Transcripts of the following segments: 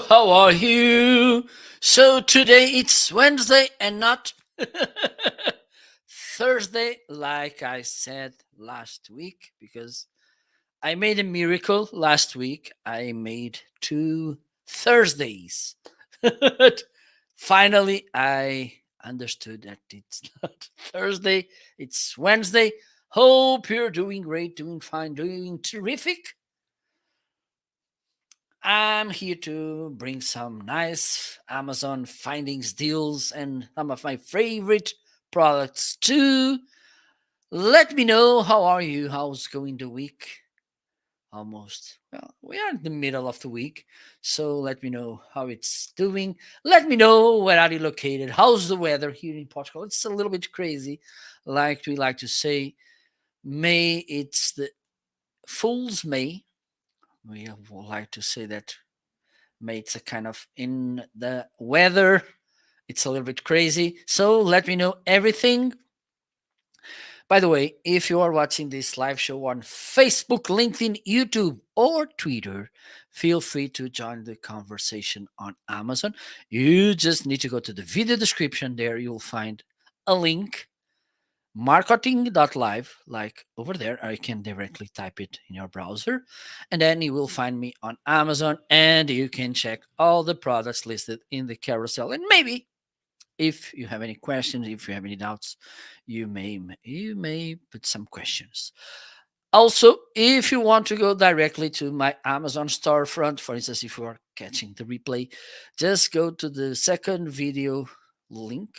how are you? So today it's Wednesday and not Thursday, like I said last week, because I made a miracle last week. I made 2 Thursdays. Finally, I understood that it's not Thursday, it's Wednesday. Hope you're doing great, doing fine, doing terrific. I'm here to bring some nice Amazon findings, deals, and some of my favorite products too. Let me know, how are you? How's going the week? Almost. Well, we are in the middle of the week, so let me know how it's doing. Let me know where are you located. How's the weather here in Portugal? It's a little bit crazy, like we like to say. May, it's the Fool's May. We would like to say that mates a kind of in the weather. It's a little bit crazy. So let me know everything. By the way, if you are watching this live show on Facebook, LinkedIn, YouTube, or Twitter, feel free to join the conversation on Amazon. You just need to go to the video description. There you'll find a link, marketing.live, like over there. I can directly type it in your browser, and then you will find me on Amazon, and you can check all the products listed in the carousel. And maybe if you have any questions, if you have any doubts, you may put some questions. Also, if you want to go directly to my Amazon storefront, for instance, if you are catching the replay, just go to the second video link,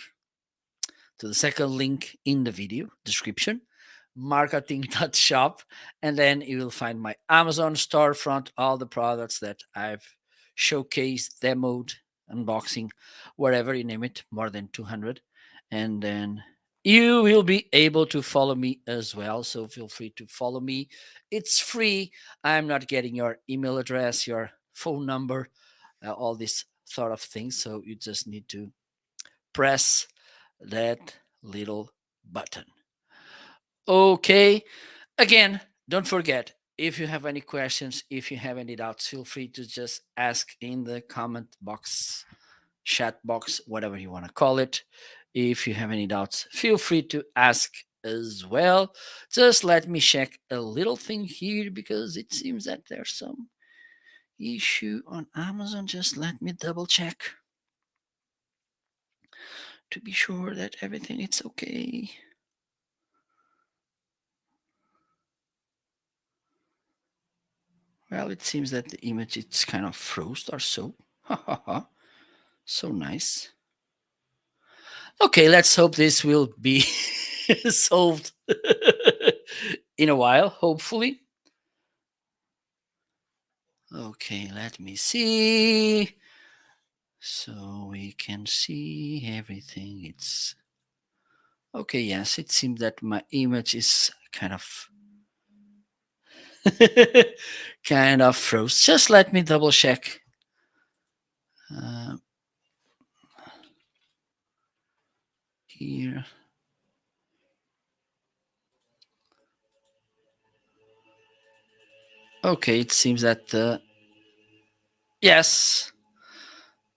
to the second link in the video description, marketing.shop, and then you will find my Amazon storefront, all the products that I've showcased, demoed, unboxing, wherever you name it, more than 200. And then you will be able to follow me as well. So feel free to follow me. It's free. I'm not getting your email address, your phone number, all these sort of things. So you just need to press that little button. Okay. Again, don't forget, if you have any questions, if you have any doubts, feel free to just ask in the comment box, chat box, whatever you want to call it. If you have any doubts, feel free to ask as well. Just let me check a little thing here because it seems that there's some issue on Amazon. Just let me double check to be sure that everything is okay. Well, it seems that the image it's kind of froze or so. Ha ha ha. So nice. Okay, let's hope this will be solved in a while, hopefully. Okay, let me see. So we can see everything. It's okay. Yes, it seems that my image is kind of kind of froze. Just let me double check. Uh, Here. Okay, it seems that yes,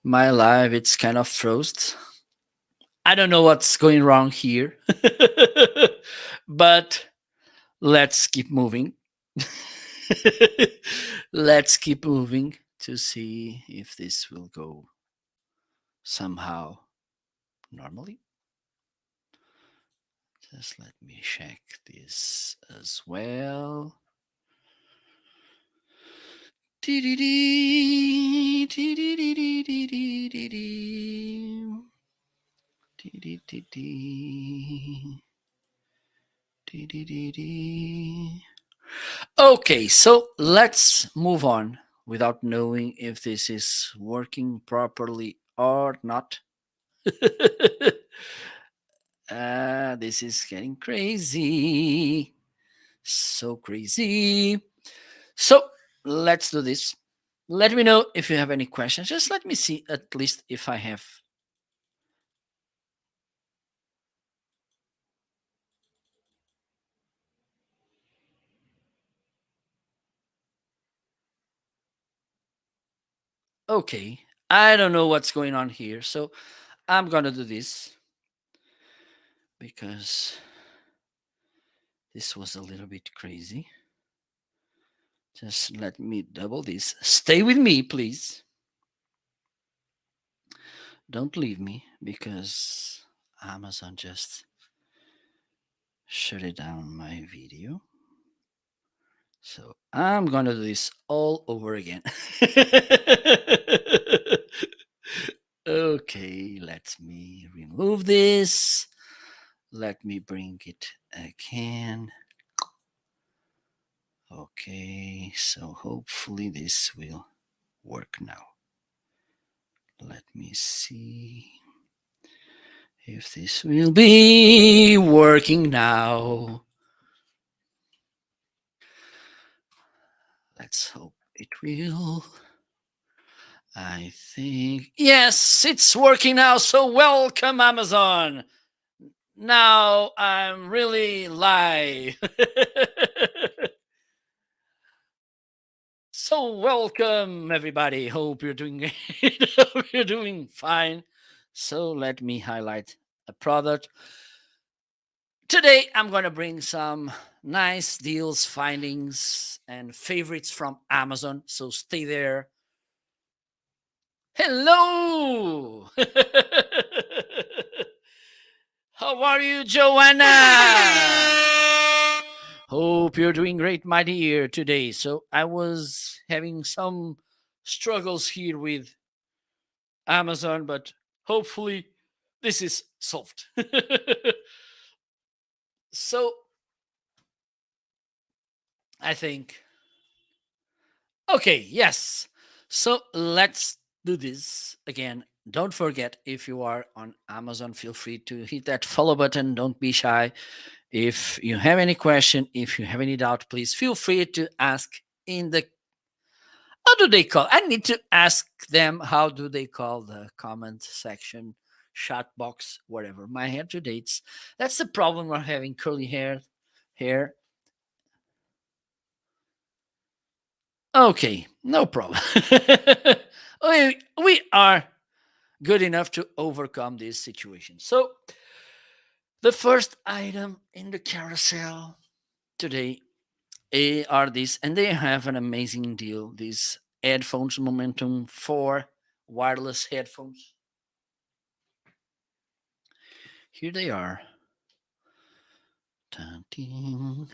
my live it's kind of froze. I don't know what's going wrong here, but let's keep moving. Let's keep moving to see if this will go somehow normally. Just let me check this as well. Okay, so let's move on without knowing if this is working properly or not. This is getting crazy. So crazy. So let's do this. Let me know if you have any questions. Just let me see at least if I have. Okay, I don't know what's going on here, so I'm gonna do this because this was a little bit crazy. Just let me double this. Stay with me, please. Don't leave me because Amazon just shut it down my video. So I'm gonna do this all over again. Okay, let me remove this. Let me bring it again. Okay, so hopefully this will work now. Let me see if this will be working now. Let's hope it will. I think, yes, it's working now. So welcome, Amazon. Now I'm really live. So welcome, everybody. Hope you're doing great. Hope you're doing fine. So let me highlight a product. Today, I'm going to bring some nice deals, findings, and favorites from Amazon. So stay there. Hello. How are you, Joanna? Hope you're doing great, my dear, today. So I was having some struggles here with Amazon, but hopefully this is solved. So I think, okay, yes. So let's do this again. Don't forget, if you are on Amazon, feel free to hit that follow button. Don't be shy. If you have any question, if you have any doubt, please feel free to ask in the, how do they call? I need to ask them, how do they call the comment section, chat box, whatever. My hair to dates. That's the problem we're having, curly hair. Okay, no problem. We are good enough to overcome this situation. So the first item in the carousel today are these, and they have an amazing deal. These headphones, Momentum 4 wireless headphones. Here they are.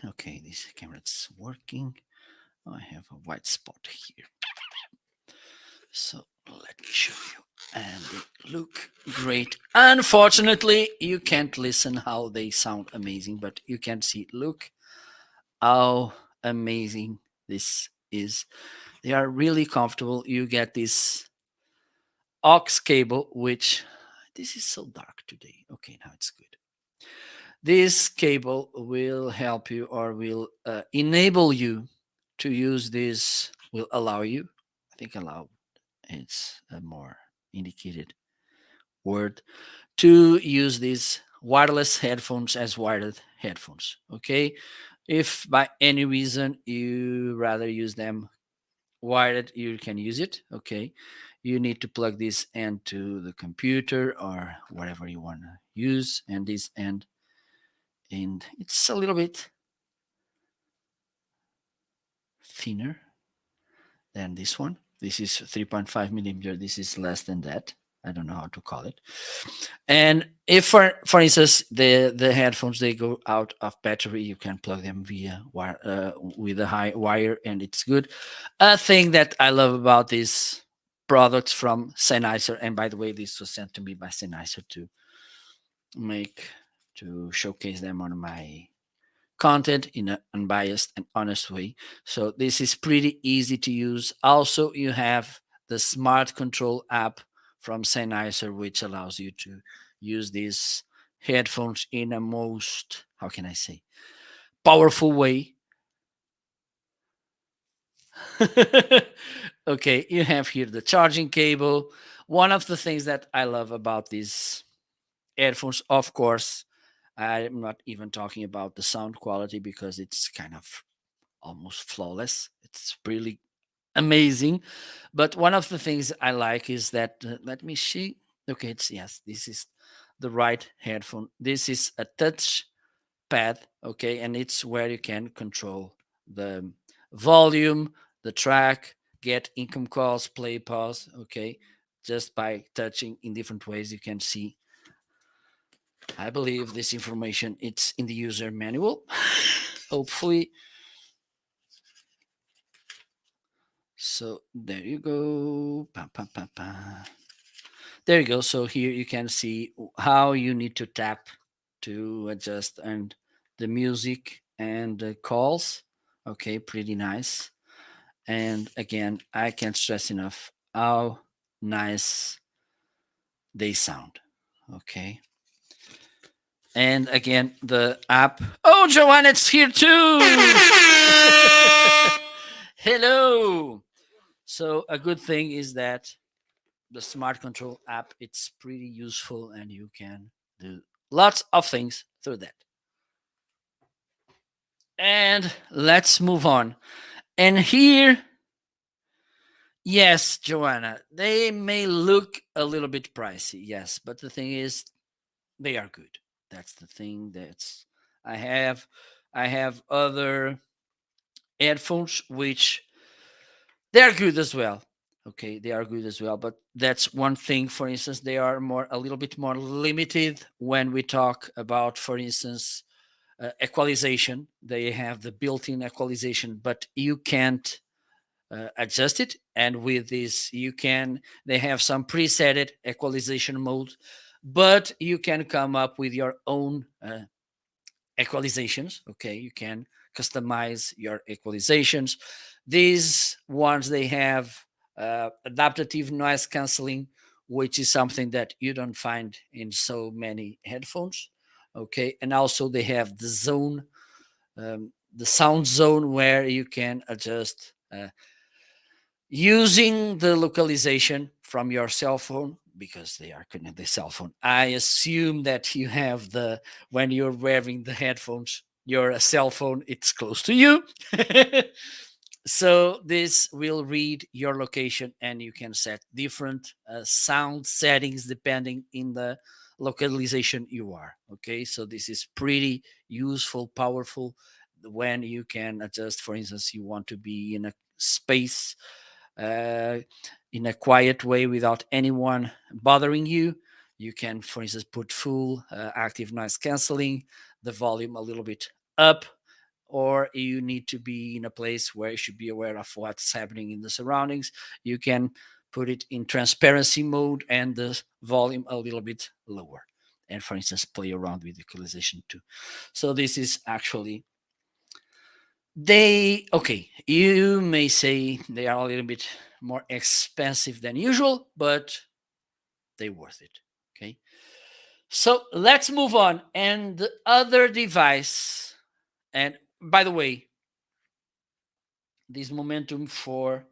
Okay, this camera's working. Oh, I have a white spot here. So let me show you. And they look great. Unfortunately, you can't listen how they sound amazing, but you can see. Look how amazing this is. They are really comfortable. You get this aux cable, which, this is so dark today. Okay, now it's good. This cable will help you, or will enable you to use this, will allow you, I think allow, it's a more indicated word, to use these wireless headphones as wired headphones. Okay, if by any reason you rather use them wired, you can use it. Okay, you need to plug this end to the computer or whatever you want to use, and this end, and it's a little bit thinner than this one. This is 3.5 millimeter. This is less than that. I don't know how to call it. And if, for instance, the headphones, they go out of battery, you can plug them via wire, with a high wire, and it's good. A thing that I love about these products from Sennheiser, and by the way, this was sent to me by Sennheiser to make, to showcase them on my content in an unbiased and honest way. So this is pretty easy to use. Also, you have the Smart Control app from Sennheiser, which allows you to use these headphones in a most, how can I say, powerful way. Okay, you have here the charging cable. One of the things that I love about these headphones, of course, I'm not even talking about the sound quality because it's kind of almost flawless. It's really amazing. But one of the things I like is that, let me see. Okay, it's, yes, this is the right headphone. This is a touch pad, okay, and it's where you can control the volume, the track, get income calls, play, pause, okay, just by touching in different ways. You can see, I believe this information, it's in the user manual. Hopefully. So there you go. Pa, pa, pa, pa. There you go. So here you can see how you need to tap to adjust and the music and the calls. Okay, pretty nice. And again, I can't stress enough how nice they sound. Okay. And again, the app. Oh, Joanne, it's here too. Hello. So a good thing is that the smart control app, it's pretty useful and you can do lots of things through that. And let's move on. And here, yes, Joanna, they may look a little bit pricey, yes, but the thing is, they are good. That's the thing. That's I have I have other headphones which they are good as well. Okay, they are good as well, but that's one thing. For instance, they are more a little bit more limited when we talk about, for instance, equalization. They have the built-in equalization, but you can't adjust it. And with this, you can. They have some preset equalization mode, but you can come up with your own equalizations. Okay, you can customize your equalizations. These ones, they have adaptive noise canceling, which is something that you don't find in so many headphones. Okay, and also they have the sound zone, where you can adjust using the localization from your cell phone, because they are connected to the cell phone. I assume that you have the when you're wearing the headphones, your cell phone, it's close to you. So this will read your location and you can set different sound settings depending in the localization you are. Okay, so this is pretty useful, powerful, when you can adjust. For instance, you want to be in a space uh, in a quiet way without anyone bothering you. You can, for instance, put full active noise canceling, the volume a little bit up, or you need to be in a place where you should be aware of what's happening in the surroundings. You can put it in transparency mode and the volume a little bit lower. And for instance, play around with equalization too. So this is actually they okay. You may say they are a little bit more expensive than usual, but they worth it. Okay. So let's move on. And the other device, and by the way, this Momentum 4,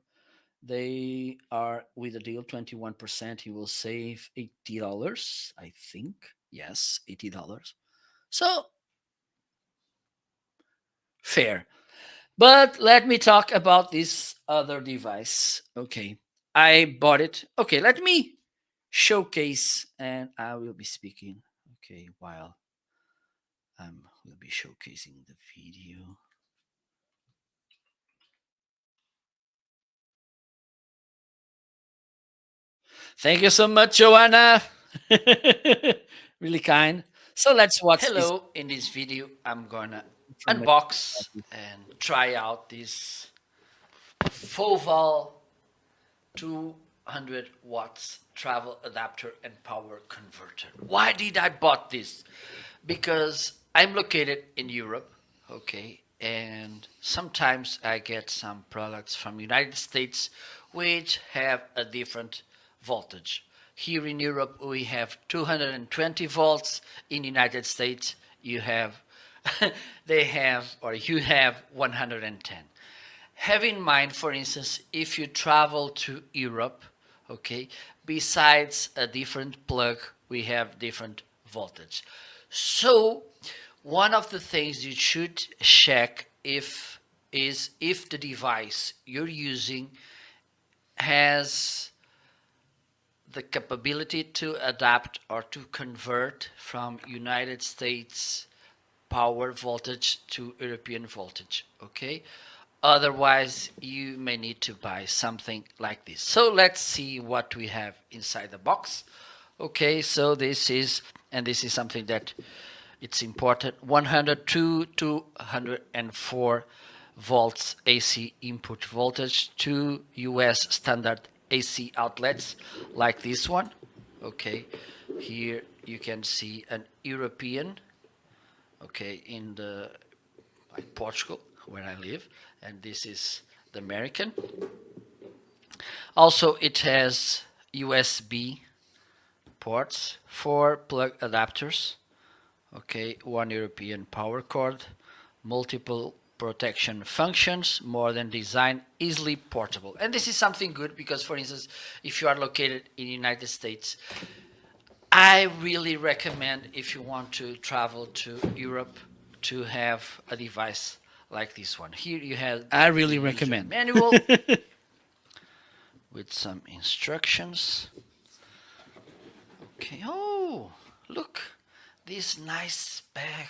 they are with a deal 21%. You will save $80, I think. Yes, $80. So fair. But let me talk about this other device. Okay. I bought it. Okay, let me showcase and I will be speaking. Okay, while I will be showcasing the video. Thank you so much, Joanna. Really kind. So let's watch this. Hello, in this video, I'm gonna unbox and try out this Foval 200 watts travel adapter and power converter. Why did I bought this? Because I'm located in Europe, okay, and sometimes I get some products from United States which have a different voltage. Here in Europe we have 220 volts. In United States you have they have or you have 110. Have in mind, for instance, if you travel to Europe, okay, besides a different plug, we have different voltage. So one of the things you should check if is if the device you're using has the capability to adapt or to convert from United States power voltage to European voltage. Okay, otherwise you may need to buy something like this. So let's see what we have inside the box. Okay, so this is, and this is something that it's important, 102 to 104 volts AC input voltage, two US standard AC outlets like this one. Okay, here you can see an European, okay, in the, like Portugal where I live, and this is the American. Also it has USB ports, 4 plug adapters, okay, one European power cord, multiple protection functions, modern design, easily portable. And this is something good because, for instance, if you are located in the United States, I really recommend, if you want to travel to Europe, to have a device like this one. Here you have, I really recommend, manual with some instructions. Okay, oh, look, this nice bag.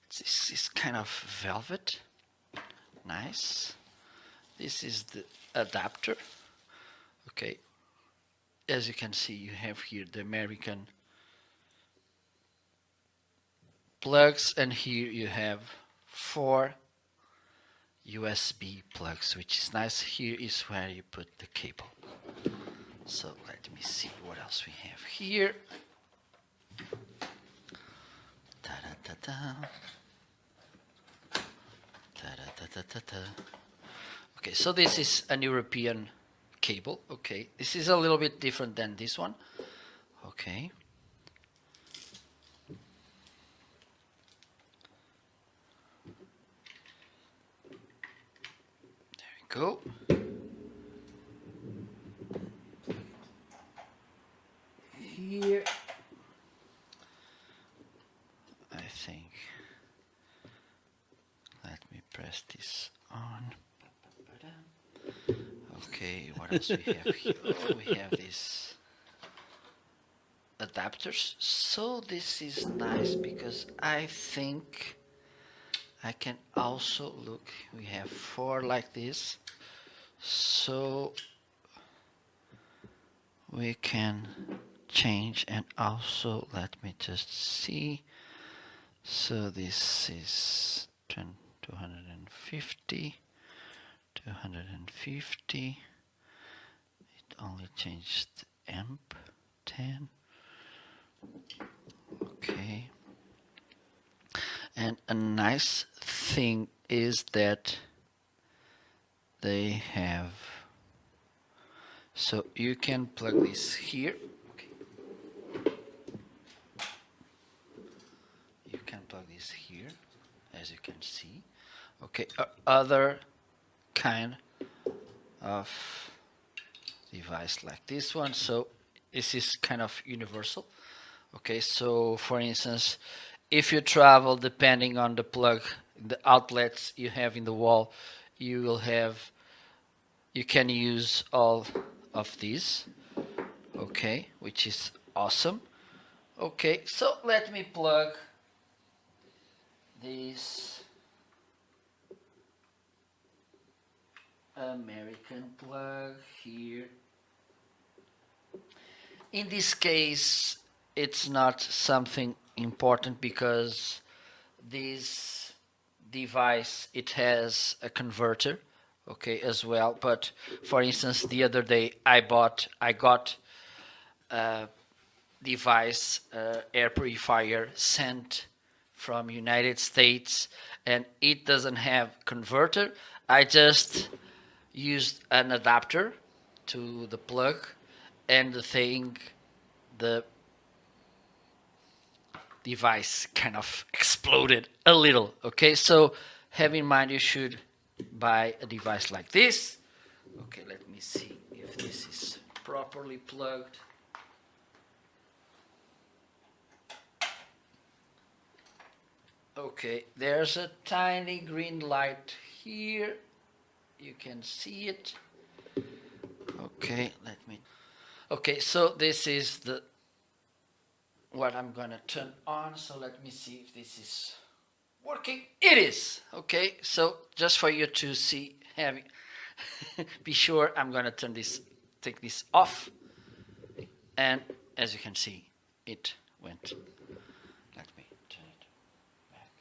This is kind of velvet. Nice. This is the adapter. Okay, as you can see, you have here the American plugs, and here you have 4 USB plugs, which is nice. Here is where you put the cable. So let me see what else we have here. Ta-da-da-da. Ta-da-da-da-da-da. Okay, so this is an European cable. Okay, this is a little bit different than this one. Okay. There we go. Here, I think, let me press this on. Okay, what else we have here? Oh, we have these adapters. So this is nice because I think I can also, look, we have 4 like this. So we can change, and also let me just see. So this is 250, 250. It only changed amp 10. Okay. And a nice thing is that they have, so you can plug this here. Okay. You can plug this here, as you can see. Okay, other kind of device like this one. So this is kind of universal. Okay, so for instance, if you travel, depending on the plug, the outlets you have in the wall, you will have, you can use all of these. Okay, which is awesome. Okay, so let me plug this American plug here. In this case, it's not something important because this device, it has a converter, okay, as well. But for instance, the other day I got a device, air purifier sent from United States, and it doesn't have converter. I just used an adapter to the plug, and the device kind of exploded a little. Okay, so have in mind, you should buy a device like this. Okay, let me see if this is properly plugged. Okay, there's a tiny green light here. You can see it. Okay, let me. Okay, so this is the what I'm gonna turn on. So let me see if this is working. It is. Okay, so just for you to see, having be sure I'm gonna take this off, and as you can see, it went. Let me turn it back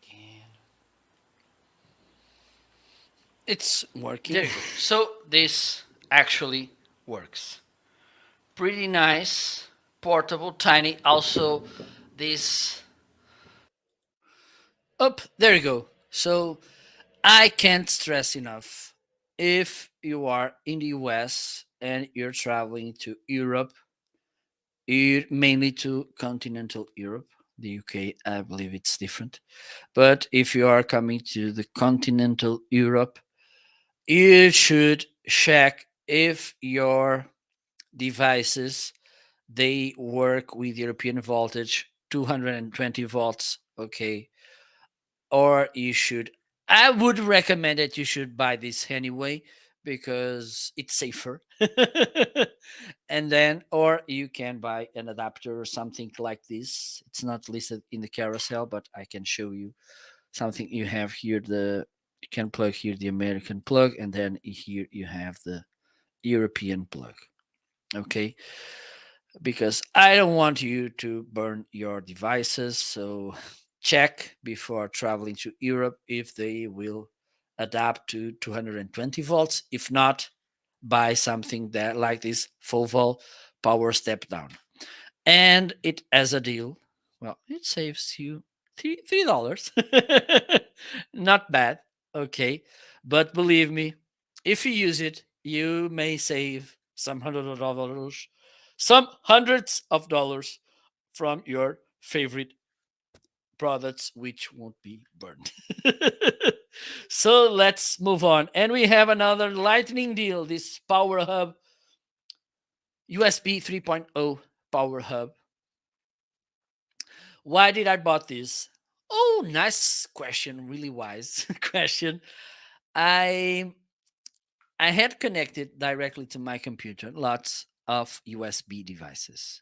again. It's working. There you go. So this actually works. Pretty nice, portable, tiny. Also, this. Up, there you go. So I can't stress enough. If you are in the US and you're traveling to Europe, mainly to continental Europe, the UK, I believe it's different. But if you are coming to the continental Europe, you should check if your devices they work with European voltage 220 volts, okay, or you should, I would recommend that you should buy this anyway because it's safer. And then, or you can buy an adapter or something like this. It's not listed in the carousel, but I can show you something. You have here the, you can plug here the American plug, and then here you have the European plug. Okay, because I don't want you to burn your devices. So check before traveling to Europe if they will adapt to 220 volts. If not, buy something that like this full volt power step down. And it as a deal, well, it saves you $3. Not bad. Okay. But believe me, if you use it, you may save some hundreds of dollars from your favorite products, which won't be burned. So let's move on. And we have another lightning deal, this Power Hub USB 3.0 Power Hub. Why did I bought this? Oh, nice question, really wise question. I I had connected directly to my computer lots of USB devices.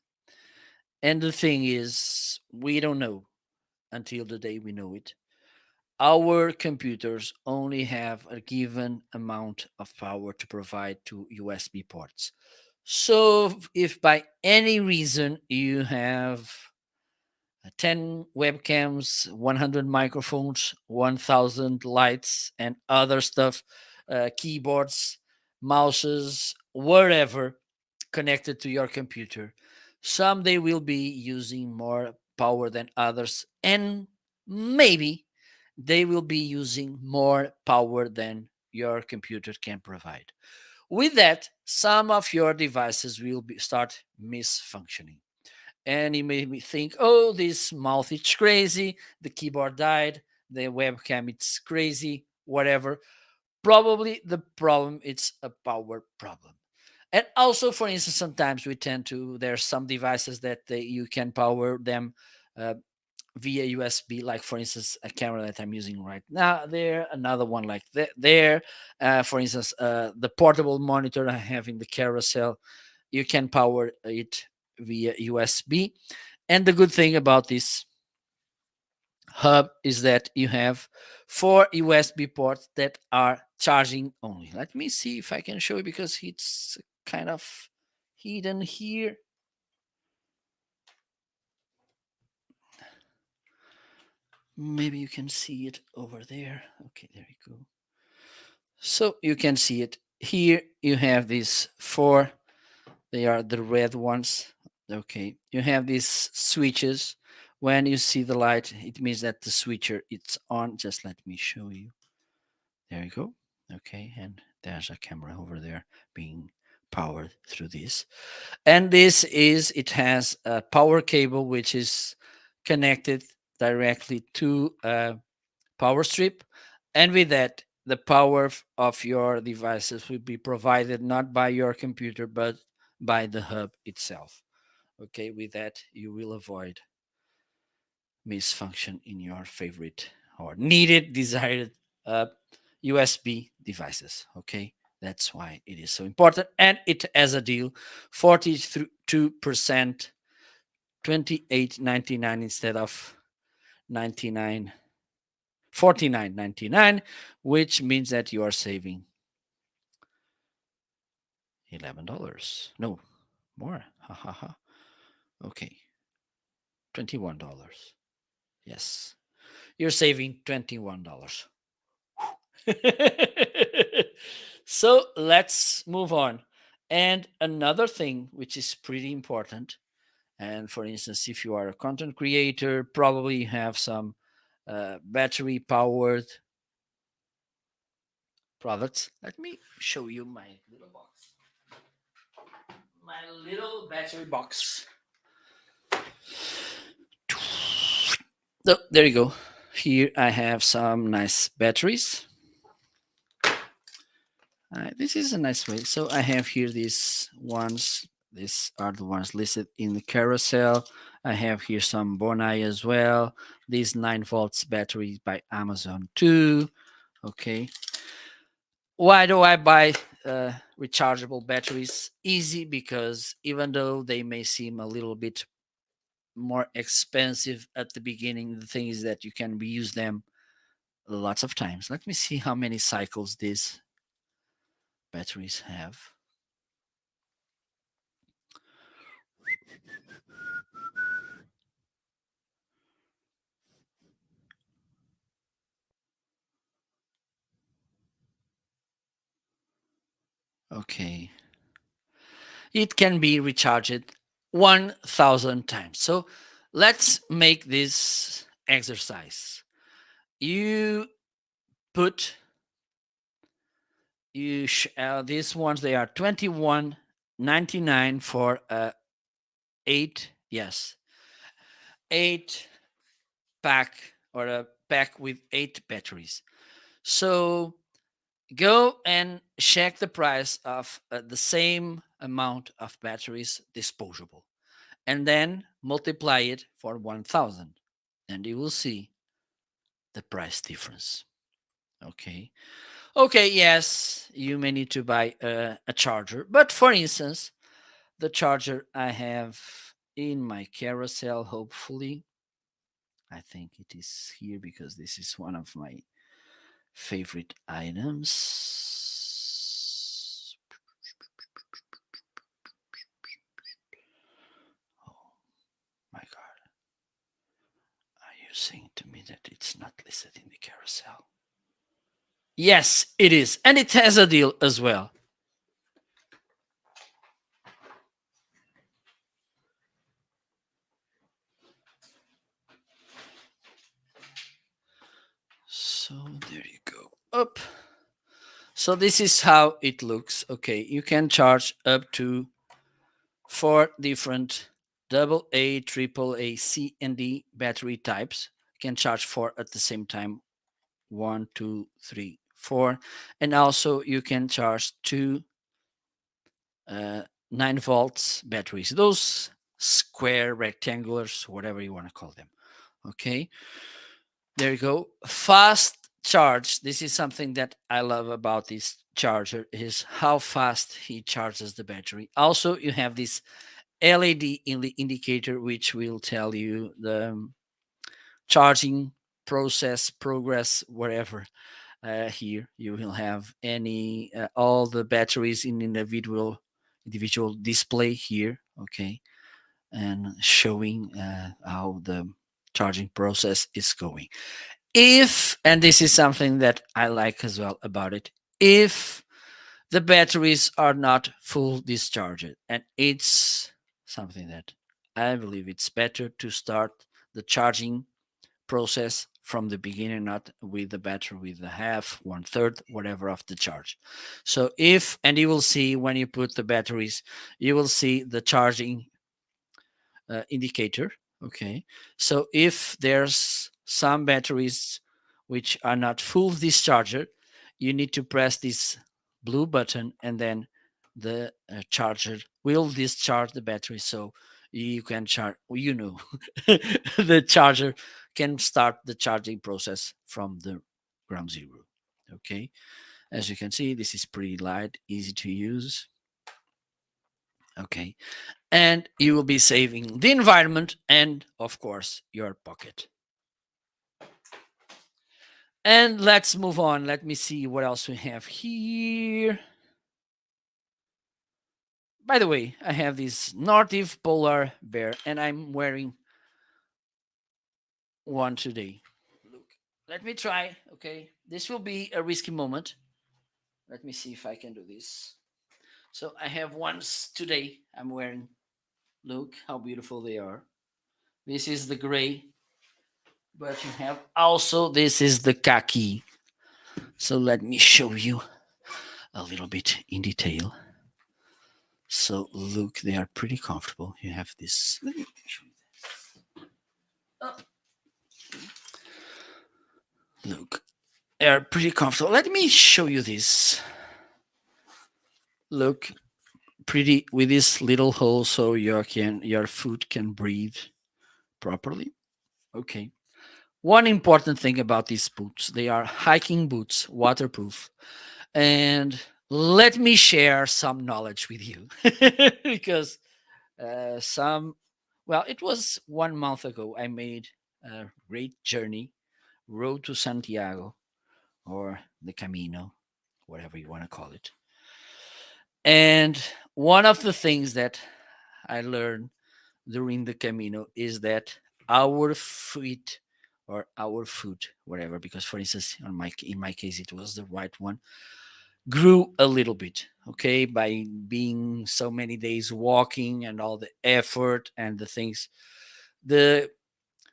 And the thing is, we don't know until the day we know it. Our computers only have a given amount of power to provide to USB ports. So if by any reason you have 10 webcams, 100 microphones, 1000 lights, and other stuff, keyboards, mouses, wherever connected to your computer. Some they will be using more power than others, and maybe they will be using more power than your computer can provide. With that, some of your devices will start misfunctioning, and you made me think, oh, this mouth is crazy, the keyboard died, the webcam it's crazy, whatever. Probably the problem it's a power problem. And also, for instance, sometimes we tend to, there's some devices that you can power them uh, via USB, like for instance a camera that I'm using right now there, another one like that there, for instance the portable monitor I have in the carousel, you can power it via USB. And the good thing about this hub is that you have 4 USB ports that are charging only. Let me see if I can show you because it's kind of hidden here. Maybe you can see it over there. Okay, there you go. So you can see it here. You have these 4, they are the red ones. Okay, you have these switches. When you see the light, it means that the switcher it's on. Just let me show you. There you go. Okay, and there's a camera over there being powered through this. And this is, it has a power cable which is connected directly to a power strip. And with that, the power of your devices will be provided not by your computer but by the hub itself. Okay, with that, you will avoid misfunction in your favorite or needed, desired uh, USB devices. Okay, that's why it is so important, and it has a deal 42%, 28.99 instead of 99 49.99, which means that you are saving $11. No, more. Ha ha ha. Okay, $21. Yes, you're saving $21. So let's move on. And another thing which is pretty important, and for instance, if you are a content creator, probably have some battery powered products. Let me show you my little box. My little battery box. So there you go. Here I have some nice batteries. This is a nice way. So I have here these ones. These are the ones listed in the carousel. I have here some Bonai as well. These 9 volts batteries by Amazon too. Okay. Why do I buy rechargeable batteries? Easy, because even though they may seem a little bit more expensive at the beginning, the thing is that you can reuse them lots of times. Let me see how many cycles these batteries have. Okay. It can be recharged 1000 times. So let's make this exercise. You put these ones, they are 21.99 for 8, yes, 8 pack, or a pack with 8 batteries. So go and check the price of the same amount of batteries disposable, and then multiply it for 1000, and you will see the price difference. Okay. Okay, yes, you may need to buy a charger, but for instance, the charger I have in my carousel, hopefully, I think it is here because this is one of my favorite items. Oh my god. Are you saying to me that it's not listed in the carousel? Yes, it is. And it has a deal as well. So there you go. Up. So this is how it looks. Okay, you can charge up to 4 different AA, AAA, C, and D battery types. You can charge 4 at the same time. 1, 2, 3, 4. And also you can charge 2 9 volts batteries. Those square, rectangulars, whatever you want to call them. Okay. There you go. Fast charge. This is something that I love about this charger, is how fast he charges the battery. Also, you have this LED in the indicator, which will tell you the charging process, progress, whatever. Here you will have any all the batteries in individual display here. Okay, and showing how the charging process is going. If, and this is something that I like as well about it, if the batteries are not full discharged, and it's something that I believe it's better to start the charging process from the beginning, not with the battery with the half, 1/3, whatever of the charge. So if, and you will see when you put the batteries, you will see the charging indicator. Okay. So if there's some batteries which are not full discharger, you need to press this blue button, and then the charger will discharge the battery. So you can charge, the charger can start the charging process from the ground zero. Okay, as you can see, this is pretty light, easy to use. Okay, and you will be saving the environment and, of course, your pocket. And let's move on. Let me see what else we have here. By the way, I have this Nordic polar bear, and I'm wearing one today. Look, let me try. Okay, this will be a risky moment. Let me see if I can do this. So I have ones today. I'm wearing. Look how beautiful they are. This is the gray, but you have also this is the khaki. So let me show you a little bit in detail. So look, they are pretty comfortable. You have this. Let me show you this. Oh, look, they are pretty comfortable. Let me show you this. Look, pretty with this little hole so your foot can breathe properly. Okay. One important thing about these boots, they are hiking boots, waterproof. And let me share some knowledge with you because some, well, it was 1 month ago I made a great journey, road to Santiago or the Camino, whatever you want to call it. And one of the things that I learned during the Camino is that our feet or our foot, whatever, because for instance, in my case, it was the right one, grew a little bit, okay, by being so many days walking and all the effort and the things. The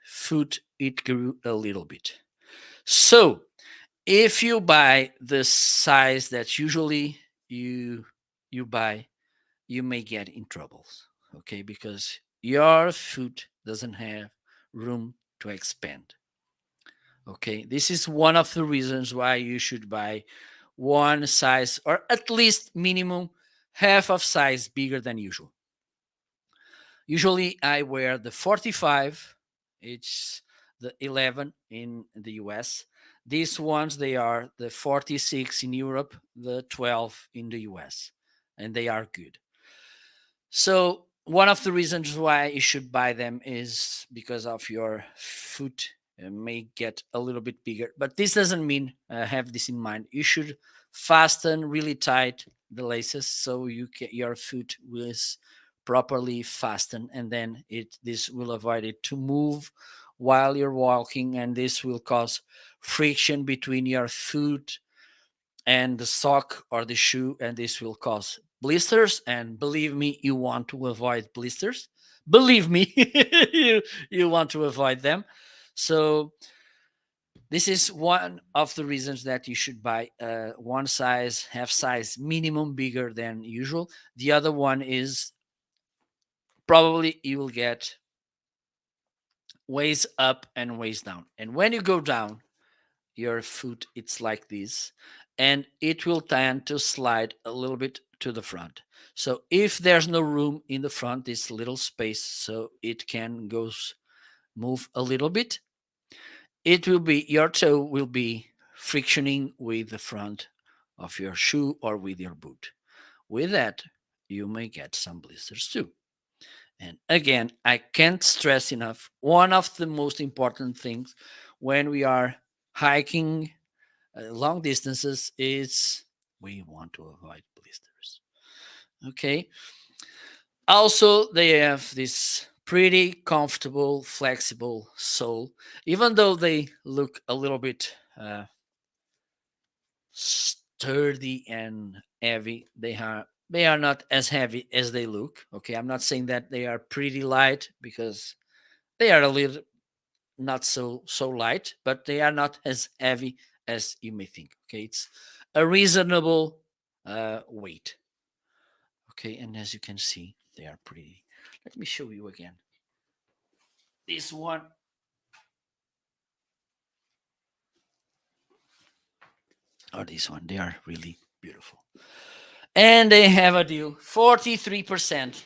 foot, it grew a little bit. So if you buy the size that usually you buy, you may get in troubles, okay, because your foot doesn't have room to expand. Okay, this is one of the reasons why you should buy one size or at least minimum half of size bigger than usual. Usually I wear the 45, it's the 11 in the US. These ones, they are the 46 in Europe, the 12 in the US, and they are good. So one of the reasons why you should buy them is because of your foot may get a little bit bigger. But this doesn't mean, have this in mind. You should fasten really tight the laces so your foot is properly fastened, and then this will avoid it to move while you're walking, and this will cause friction between your foot and the sock or the shoe, and this will cause blisters. And believe me, you want to avoid blisters. Believe me, you want to avoid them. So this is one of the reasons that you should buy one size, half size minimum bigger than usual. The other one is probably you will get ways up and ways down, and when you go down, your foot, it's like this, and it will tend to slide a little bit to the front. So if there's no room in the front, this little space, so it can move a little bit, it will be, your toe will be frictioning with the front of your shoe or with your boot. With that, you may get some blisters too. And again, I can't stress enough, one of the most important things when we are hiking long distances is we want to avoid blisters. Okay. Also, they have this pretty comfortable, flexible sole, even though they look a little bit sturdy and heavy. They are not as heavy as they look. Okay, I'm not saying that they are pretty light, because they are a little not so light, but they are not as heavy as you may think. Okay, it's a reasonable weight. Okay, and as you can see, they are pretty. Let me show you again. This one, or this one, they are really beautiful. And they have a deal, 43%,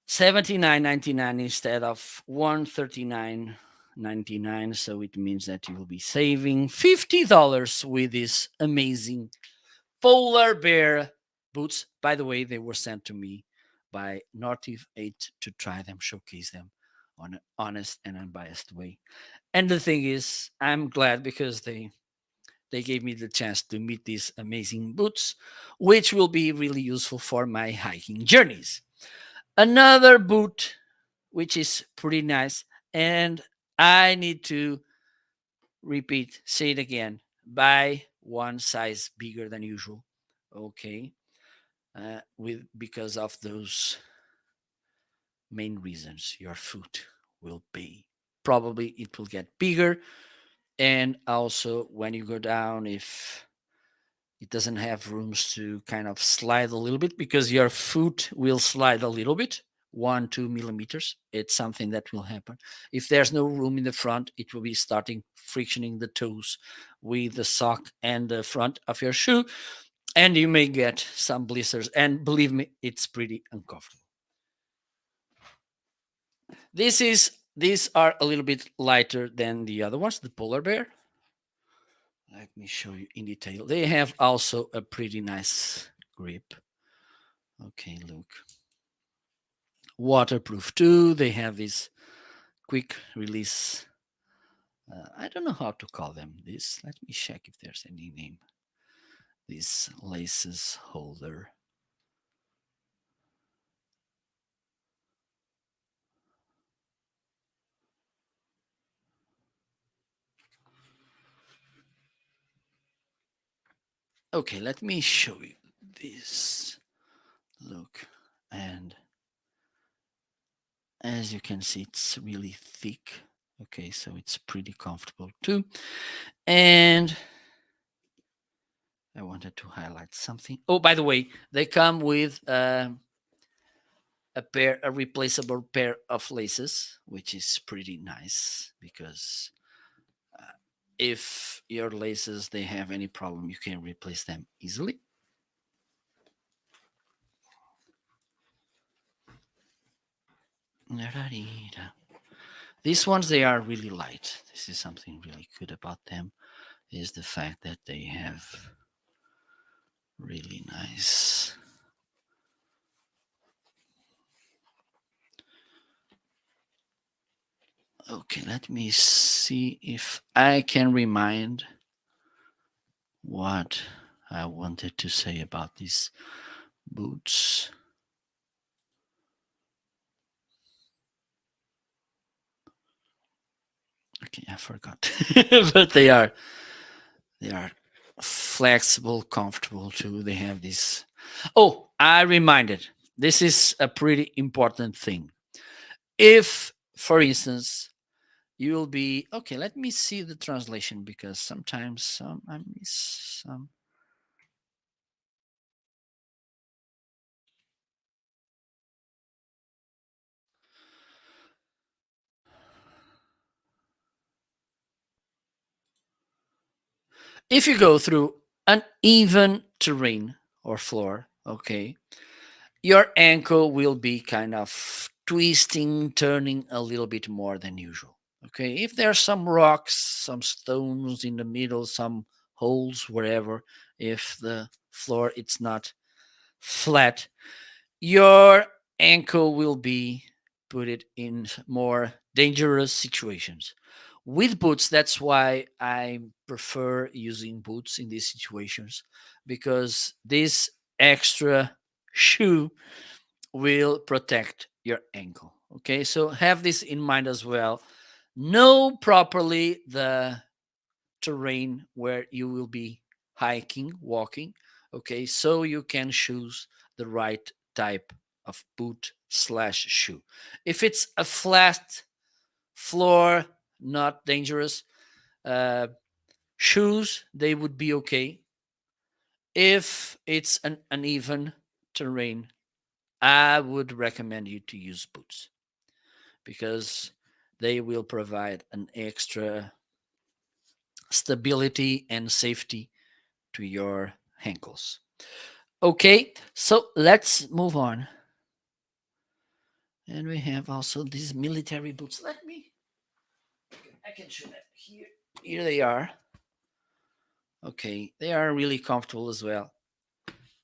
79.99 instead of 139 $4.99. So it means that you will be saving $50 with this amazing polar bear boots. By the way, they were sent to me by Nortive 8 to try them, showcase them on an honest and unbiased way. And the thing is, I'm glad because they gave me the chance to meet these amazing boots, which will be really useful for my hiking journeys. Another boot, which is pretty nice, and I need to repeat, say it again, buy one size bigger than usual. Okay, with because of those main reasons, your foot will be probably it will get bigger, and also when you go down, if it doesn't have rooms to kind of slide a little bit because your foot will slide a little bit 1 2 millimeters. It's something that will happen if there's no room in the front. It will be starting frictioning the toes with the sock and the front of your shoe, and you may get some blisters, and believe me, it's pretty uncomfortable. These are a little bit lighter than the other ones, the polar bear. Let me show you in detail. They have also a pretty nice grip. Okay, look. Waterproof too. They have this quick release. I don't know how to call them. This. Let me check if there's any name. This laces holder. Okay, let me show you this. Look, and as you can see, it's really thick. Okay, so it's pretty comfortable too. And I wanted to highlight something. Oh, by the way, they come with a replaceable pair of laces, which is pretty nice because if your laces they have any problem, you can replace them easily. These ones they are really light. This is something really good about them is the fact that they have really nice okay, let me see if I can remind what I wanted to say about these boots. Okay, I forgot. But they are flexible, comfortable too. They have this. Oh, I reminded. This is a pretty important thing. If, for instance, you will be okay. Let me see the translation because sometimes I miss some. If you go through uneven terrain or floor, okay, your ankle will be kind of twisting, turning a little bit more than usual. Okay, if there are some rocks, some stones in the middle, some holes, wherever, if the floor it's not flat, your ankle will be put it in more dangerous situations. With boots, that's why I prefer using boots in these situations because this extra shoe will protect your ankle. Okay, so have this in mind as well. Know properly the terrain where you will be hiking, walking. Okay, so you can choose the right type of boot slash shoe. If it's a flat floor, not dangerous, uh, shoes, they would be okay. If it's an uneven terrain, I would recommend you to use boots because they will provide an extra stability and safety to your ankles. Okay, so let's move on. And we have also these military boots. Let me I can show that here. Here they are. Okay, they are really comfortable as well.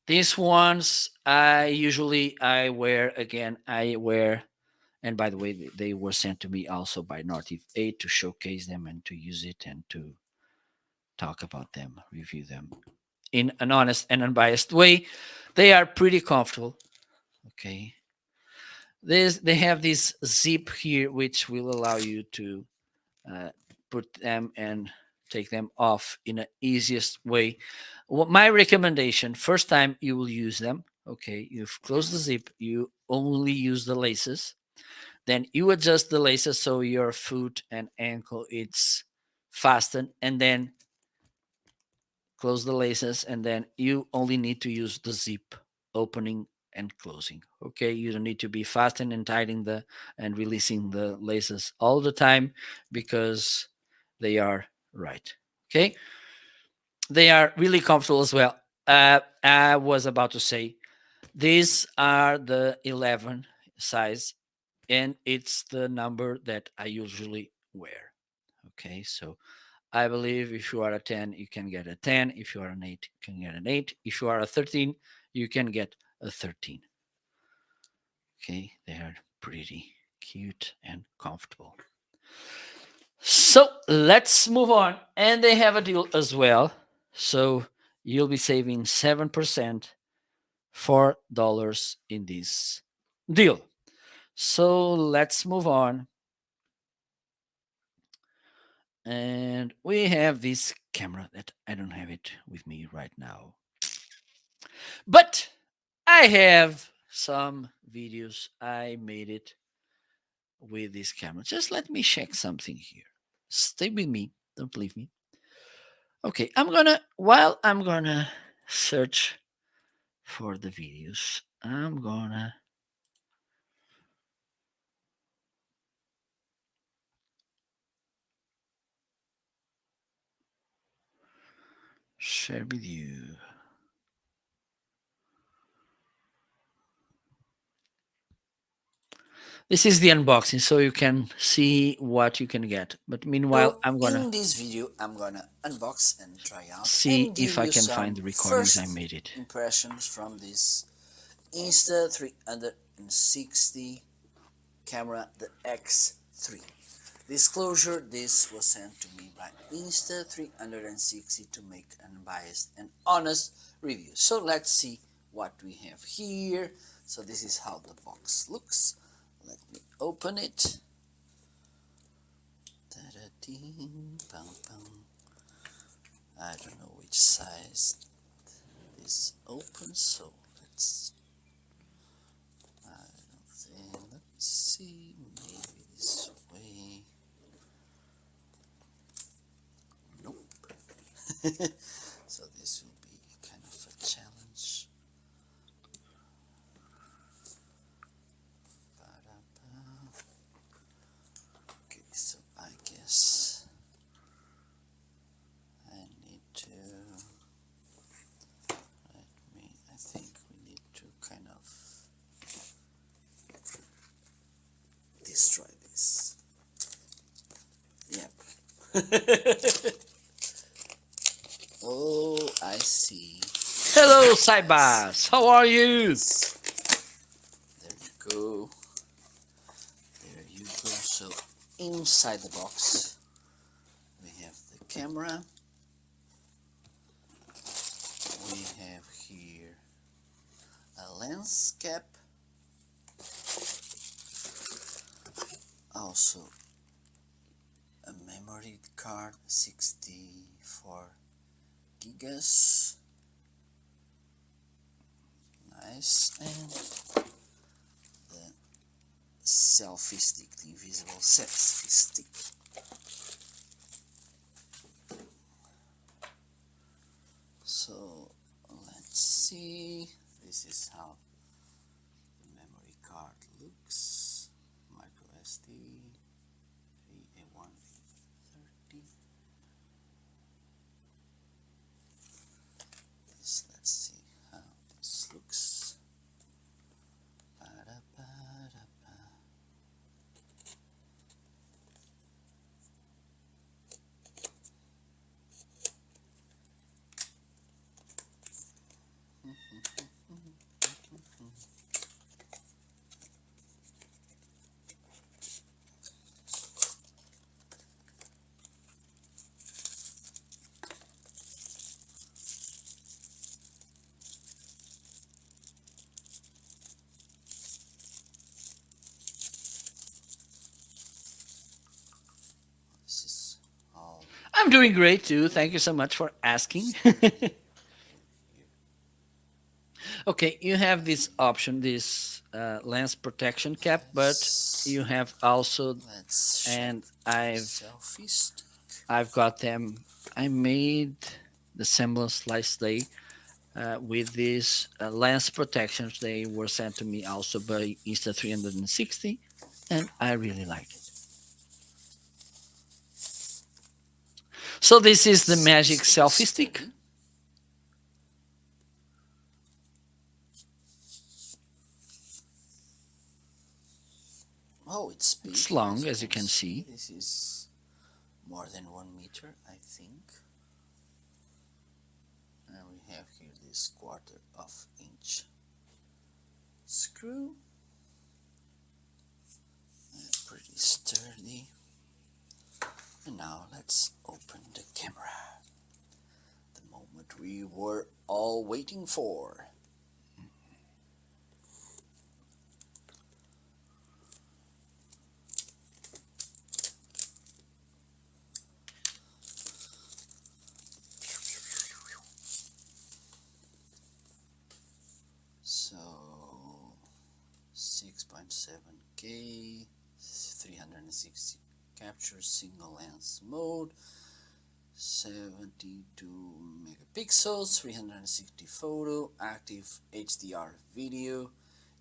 These ones I wear again. I wear, and by the way, they were sent to me also by North 8 to showcase them and to use it and to talk about them, review them in an honest and unbiased way. They are pretty comfortable. Okay, they have this zip here, which will allow you to uh, put them and take them off in the easiest way. My recommendation: first time you will use them, okay, you've closed the zip, you only use the laces, then you adjust the laces so your foot and ankle it's fastened, and then close the laces, and then you only need to use the zip opening and closing. Okay, you don't need to be fastening and tightening the and releasing the laces all the time because they are right. Okay, they are really comfortable as well. I was about to say these are the 11 size, and it's the number that I usually wear. Okay, so I believe if you are a 10, you can get a 10. If you are an 8, you can get an 8. If you are a 13, you can get a 13. Okay, they are pretty cute and comfortable. So let's move on. And they have a deal as well. So you'll be saving 7%, $4 in this deal. So let's move on. And we have this camera that I don't have it with me right now. But I have some videos I made it with this camera. Just let me check something here. Stay with me. Don't leave me. Okay, while I'm gonna search for the videos, I'm gonna share with you. This is the unboxing, so you can see what you can get. But meanwhile, I'm gonna in this video, I'm gonna unbox and try out see and if give I you can find some the recordings I first made it. impressions from this Insta360 camera, the X3. Disclosure: this was sent to me by Insta360 to make an unbiased and honest review. So let's see what we have here. So this is how the box looks. Let me open it. I don't know which size this opens, so let's see, maybe this way. Nope. So this will be kind of a challenge. Okay, so I guess I need to I think we need to kind of destroy this. Yep. Oh, I see. Hello, Saibas. How are you? There you go. There you go. So inside the box we have the camera. We have here a lens cap. Also a memory card, 64 gigas. Nice. And the selfie stick, the invisible selfie stick. So let's see. This is how the memory card looks. Micro SD VA130. Let's see how this looks. This is all. I'm doing great too. Thank you so much for asking. Okay, you have this option, this lens protection cap, but Yes. you have also, Let's check and I've selfie stick. I've got them. I made the semblance last day with these lens protections. They were sent to me also by Insta360, and I really like it. So this is the magic selfie stick. Steady. Oh, it's big. It's long, as you can see. This is more than 1 meter, I think. And we have here this 1/4 inch screw. Pretty sturdy. And now let's open the camera. The moment we were all waiting for. So 6.7K, 360 capture, single lens mode, 72 megapixels, 360 photo, active HDR video,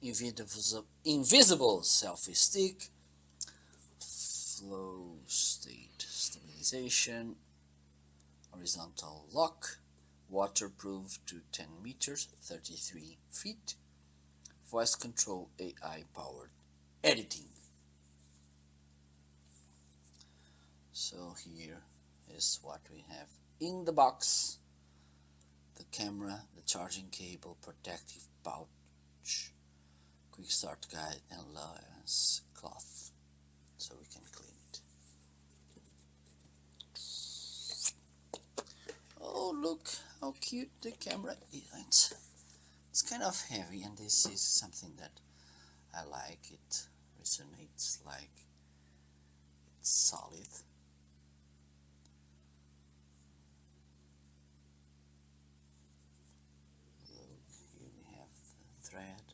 invisible selfie stick, flow state stabilization, horizontal lock, waterproof to 10 meters, 33 feet, voice control AI powered editing. So here is what we have in the box: the camera, the charging cable, protective pouch, quick start guide, and lens cloth, so we can clean it. Oh, look how cute the camera is. It's kind of heavy, and this is something that I like. It resonates like it's solid. Look, here we have the thread,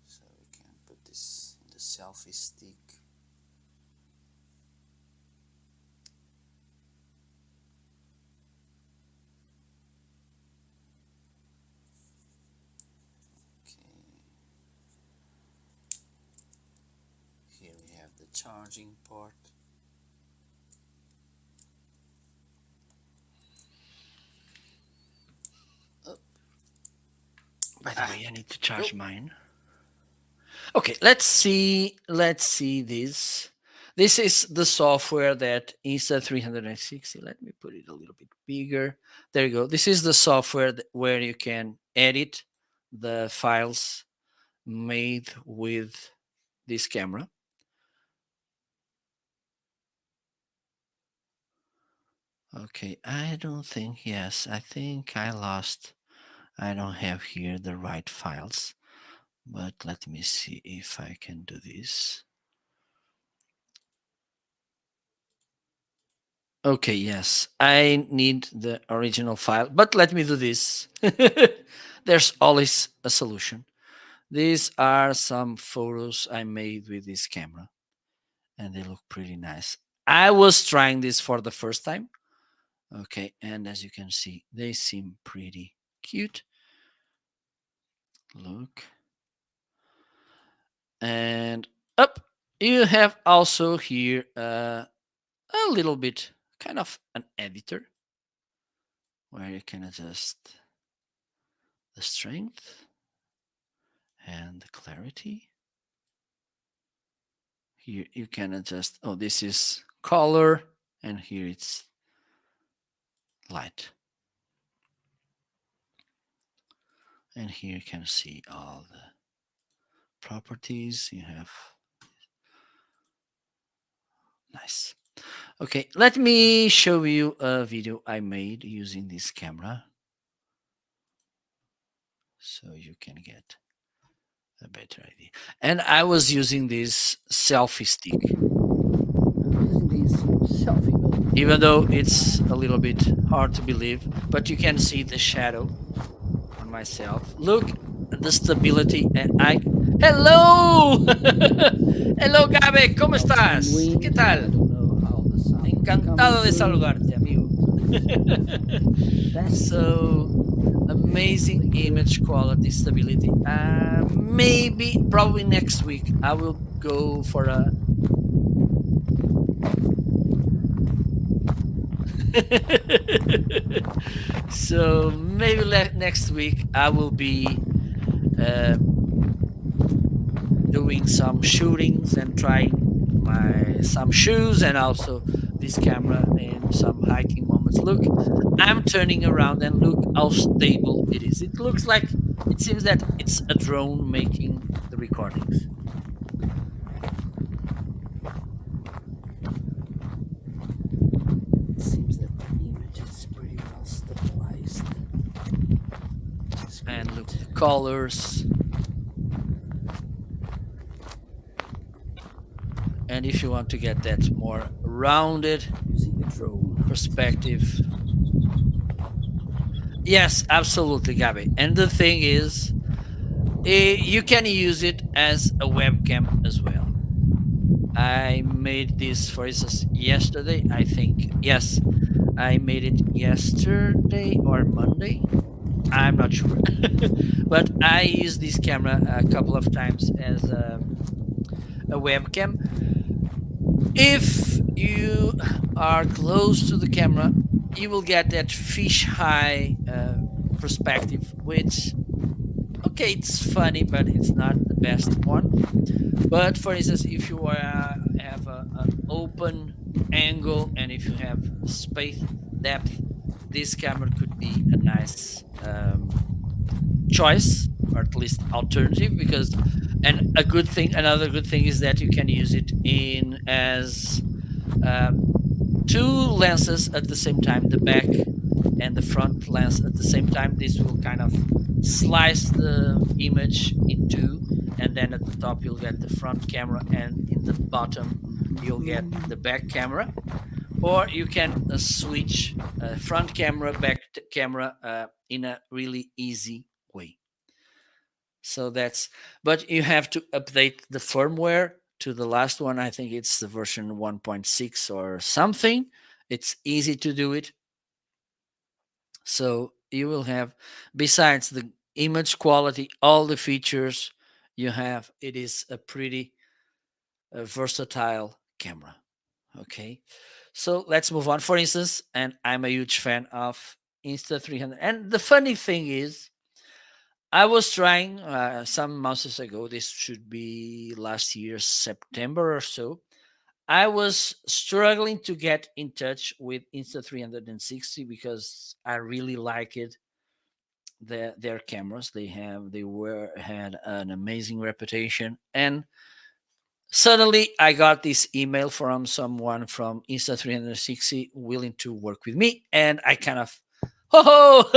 so we can put this in the selfie stick. Here we have the charging port. Oh. By the way, I need to charge mine. Okay, let's see this. This is the software that Insta360. Let me put it a little bit bigger. There you go. This is the software where you can edit the files made with this camera. Okay, I don't think, yes, I think I don't have here the right files, but let me see if I can do this. Okay, yes, I need the original file, but let me do this. There's always a solution. These are some photos I made with this camera, and they look pretty nice. I was trying this for the first time. Okay, and as you can see, they seem pretty cute. Look. And up, you have also here a little bit kind of an editor where you can adjust the strength and the clarity. Here you can adjust, oh, this is color, and here it's light. And here you can see all the properties you have. Nice. Okay, let me show you a video I made using this camera so you can get a better idea. And I was using this selfie stick. Even though it's a little bit hard to believe, but you can see the shadow on myself. Look at the stability. And I. Hello! Hello, Gabe, ¿cómo estás? ¿Qué tal? Encantado de saludarte, amigo. So, amazing image quality, stability. Maybe, probably next week, I will go for a. So maybe next week I will be uh, doing some shootings and trying my some shoes and also this camera in some hiking moments. Look, I'm turning around and look how stable it is. It looks like it seems that it's a drone making the recordings. It seems that the image is pretty well stabilized. And look, the colors. And if you want to get that more rounded perspective, yes, absolutely, Gabby. And the thing is, you can use it as a webcam as well. I made this, for instance, yesterday. I think, yes, I made it yesterday or Monday. I'm not sure. But I used this camera a couple of times as a webcam. If you are close to the camera, you will get that fisheye perspective, which, okay, it's funny, but it's not the best one. But for instance, if you have an open angle and if you have space depth, this camera could be a nice choice, or at least alternative, because and a good thing another good thing is that you can use it in as uh, two lenses at the same time, the back and the front lens at the same time. This will kind of slice the image in two, and then at the top you'll get the front camera and in the bottom you'll get the back camera. Or you can switch front camera, back camera in a really easy way. So that's, but you have to update the firmware to the last one. I think it's the version 1.6 or something. It's easy to do it. So you will have, besides the image quality, all the features you have. It is a pretty versatile camera. Okay. So let's move on. For instance, and I'm a huge fan of Insta300. And the funny thing is, I was trying some months ago, this should be last year, September or so. I was struggling to get in touch with Insta360 because I really like it. Their cameras, they had an amazing reputation. And suddenly I got this email from someone from Insta360 willing to work with me. And I kind of, oh,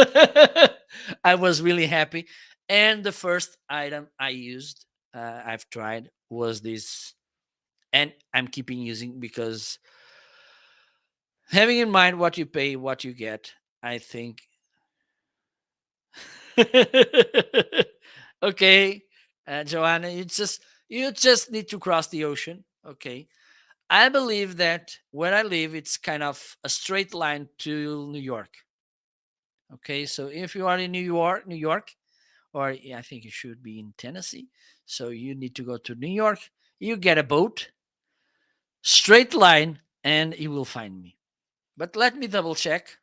I was really happy. And the first item I've tried was this, and I'm keeping using because having in mind what you pay, what you get, I think. Okay, Joanna, you just need to cross the ocean. Okay, I believe that where I live, it's kind of a straight line to New York. Okay, so if you are in New York, or yeah, I think you should be in Tennessee. So you need to go to New York. You get a boat, straight line, and you will find me. But let me double check.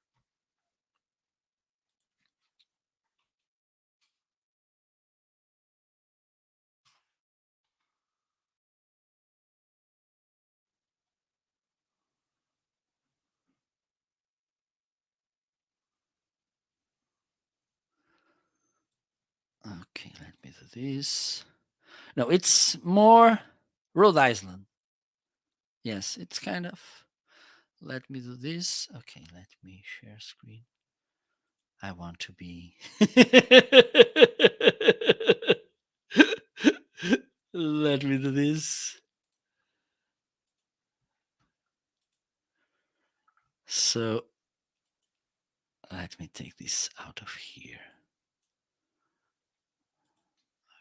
Okay, let me do this. No, it's more Rhode Island. Yes, it's kind of. Let me do this. Okay, let me share screen. I want to be. Let me do this. So let me take this out of here.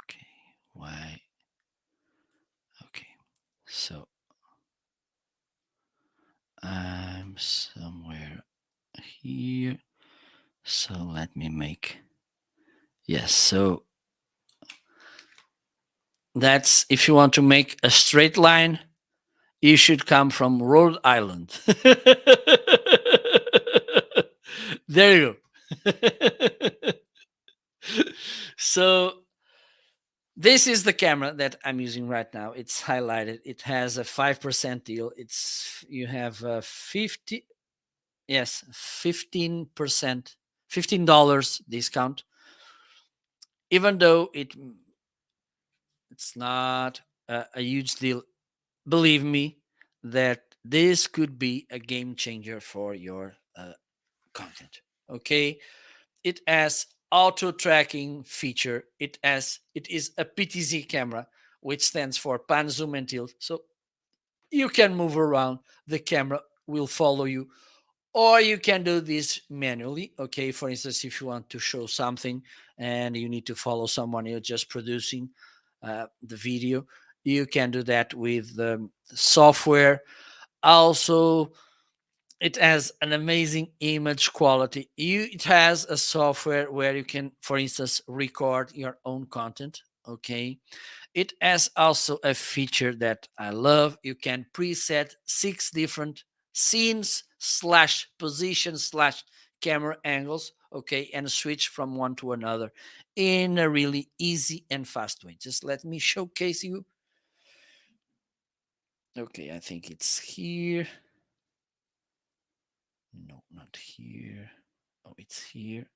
Okay, why? Okay, so I'm somewhere here. So let me make. Yes, so that's if you want to make a straight line, you should come from Rhode Island. There you go. So this is the camera that I'm using right now. It's highlighted. It has a 5% deal. It's you have a 50, yes, 15%, $15 discount. Even though it's not a huge deal, believe me that this could be a game changer for your content. Okay, it has auto tracking feature. It is a PTZ camera, which stands for pan, zoom, and tilt. So you can move around. The camera will follow you, or you can do this manually. Okay, for instance, if you want to show something and you need to follow someone, you're just producing the video. You can do that with the software. Also, it has an amazing image quality. It has a software where you can, for instance, record your own content. Okay, it has also a feature that I love. You can preset 6 different scenes slash position slash camera angles. Okay, and switch from one to another in a really easy and fast way. Just let me showcase you. Okay, I think it's here. No, not here. Oh, it's here.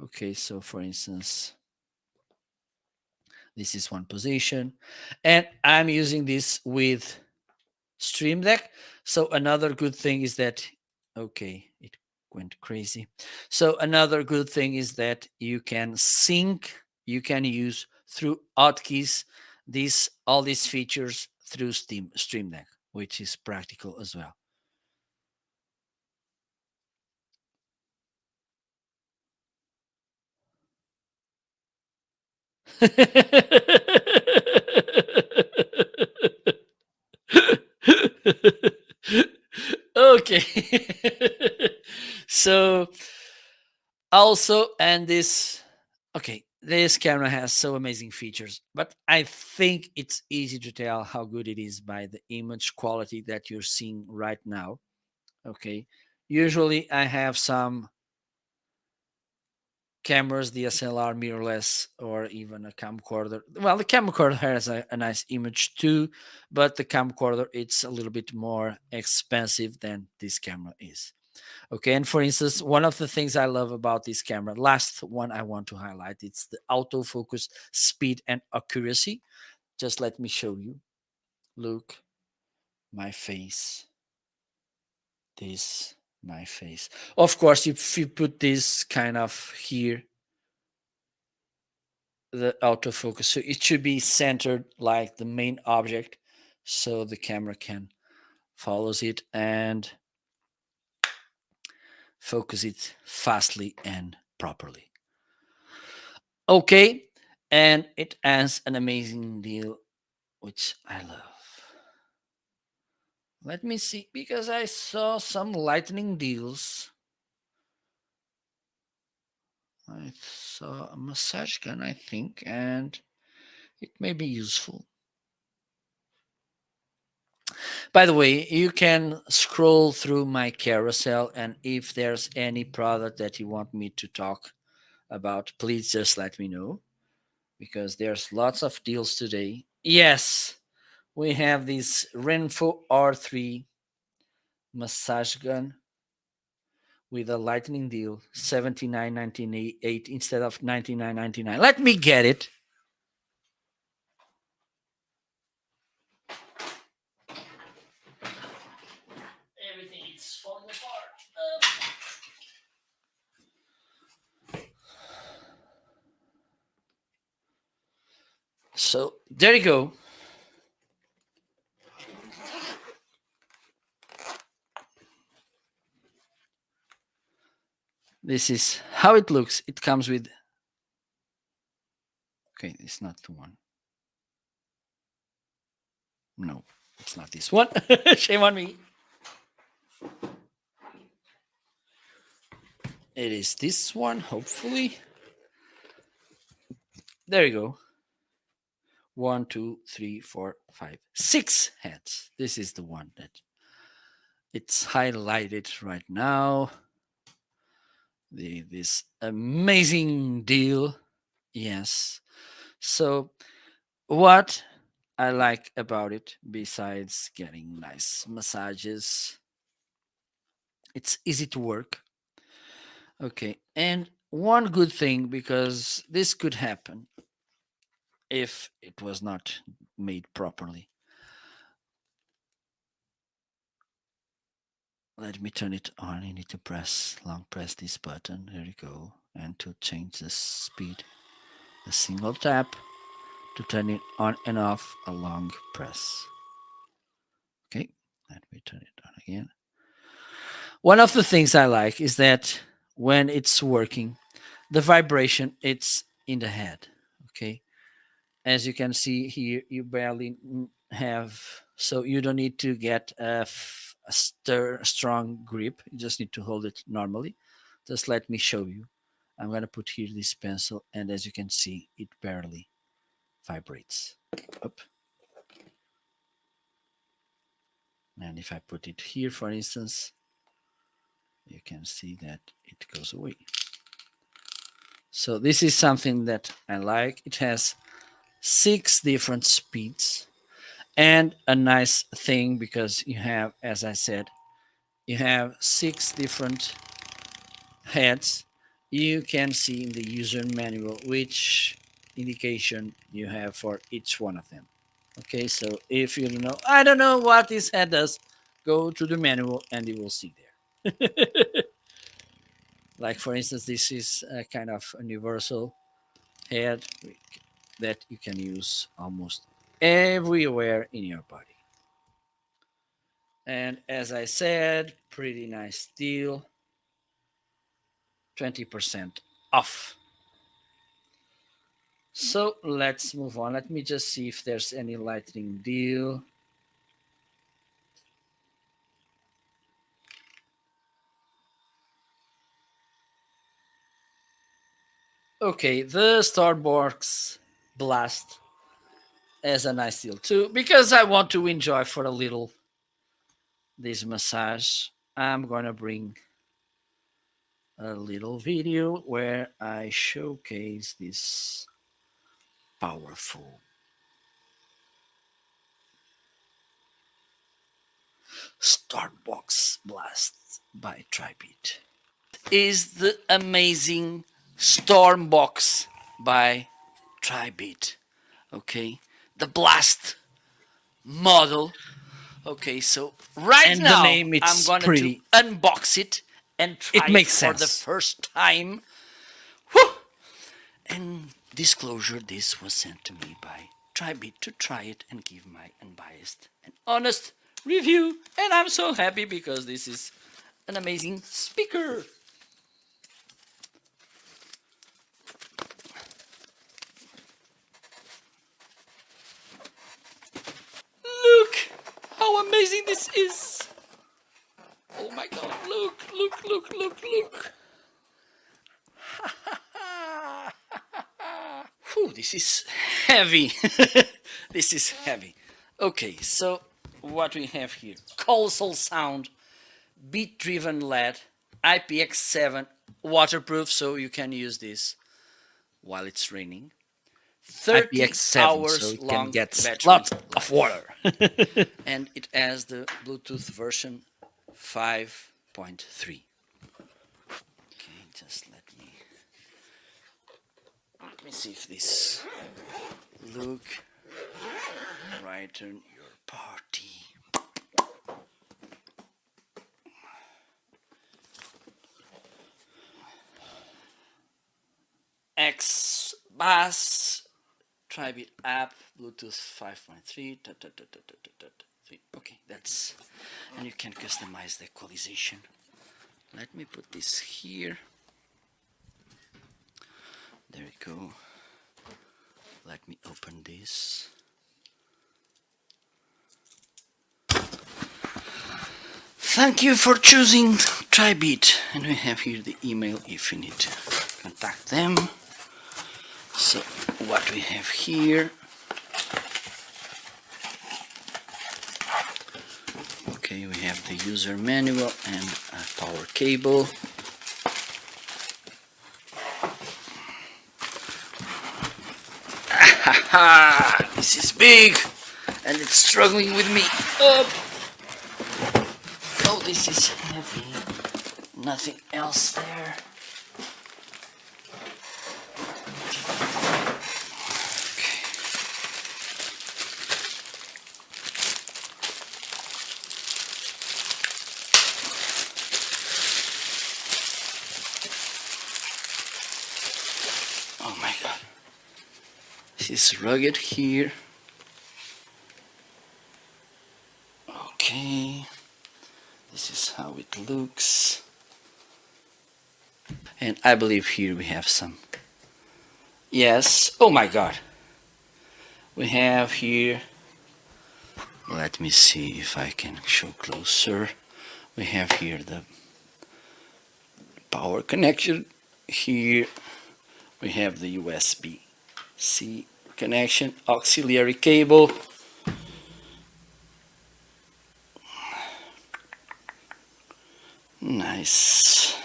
Okay, so for instance, this is one position, and I'm using this with Stream Deck. So another good thing is that, okay, it went crazy. So another good thing is that you can sync, you can use through hotkeys all these features through Stream Deck, which is practical as well. Okay. So also, and this, okay, this camera has so amazing features, but I think it's easy to tell how good it is by the image quality that you're seeing right now. Okay, usually I have some cameras, DSLR, mirrorless, or even a camcorder. Well, the camcorder has a nice image too, but the camcorder it's a little bit more expensive than this camera is. Okay, and for instance, one of the things I love about this camera, last one I want to highlight, it's the autofocus speed and accuracy. Just let me show you. Look, my face. This, my face. Of course, if you put this kind of here, the autofocus, so it should be centered like the main object, so the camera can follows it and focus it fastly and properly. Okay, and it has an amazing deal, which I love. Let me see, because I saw some lightning deals. I saw a massage gun, I think, and it may be useful. By the way, you can scroll through my carousel, and if there's any product that you want me to talk about, please just let me know, because there's lots of deals today. Yes, we have this Renfo R3 massage gun, with a lightning deal 79.98 instead of 99.99. Let me get it. Everything is falling apart. So there you go. This is how it looks. It comes with. Okay, it's not the one. No, it's not this one. Shame on me. It is this one, hopefully. There you go. 1, 2, 3, 4, 5, 6 heads. This is the one that it's highlighted right now. This amazing deal. Yes. So what I like about it, besides getting nice massages, it's easy to work. Okay. And one good thing, because this could happen if it was not made properly. Let me turn it on. You need to long press this button. There you go. And to change the speed, a single tap. To turn it on and off, a long press. Okay, let me turn it on again. One of the things I like is that when it's working, the vibration, it's in the head. Okay, as you can see here, you barely have, so you don't need to get a strong grip. You just need to hold it normally. Just let me show you. I'm going to put here this pencil, and as you can see, it barely vibrates. Up. And if I put it here, for instance, you can see that it goes away. So this is something that I like. It has 6 different speeds, and a nice thing, because you have, as I said, you have 6 different heads. You can see in the user manual which indication you have for each one of them. Okay, so if you don't know, I don't know what this head does, go to the manual and you will see there. Like, for instance, this is a kind of universal head that you can use almost everywhere in your body. And as I said, pretty nice deal. 20% off. So let's move on. Let me just see if there's any lightning deal. Okay, the Starbucks Blast has a nice deal too, because I want to enjoy for a little this massage. I'm gonna bring a little video where I showcase this powerful Starbucks Blast by Tribeat. Is the amazing Stormbox by Tribeat. Okay, the Blast model. Okay, so right and now I'm going to unbox it and try it for the first time. Whew! And disclosure, this was sent to me by Tribeat to try it and give my unbiased and honest review. And I'm so happy because this is an amazing speaker. Look how amazing this is. Oh my god, look. Whew, this is heavy. This is heavy. Okay, so what we have here: colossal sound, beat-driven LED, IPX7, waterproof, so you can use this while it's raining. 30 IPX7, hours so it long can get battery. Lots of water. And it has the Bluetooth version 5.3. Let me see if this look right on your party. X Bass Tribit app Bluetooth 5.3. Okay, that's, and you can customize the equalization. Let me put this here. There we go. Let me open this. Thank you for choosing Tribit, and we have here the email if you need to contact them. So what we have here, okay, we have the user manual and a power cable. This is big and it's struggling with me. Oh, this is heavy. Nothing else there. Oh my god. This is rugged here. Okay. This is how it looks. And I believe here we have some. Yes. Oh my god. We have here. Let me see if I can show closer. We have here the power connection. Here we have the USB-C connection, auxiliary cable. Nice.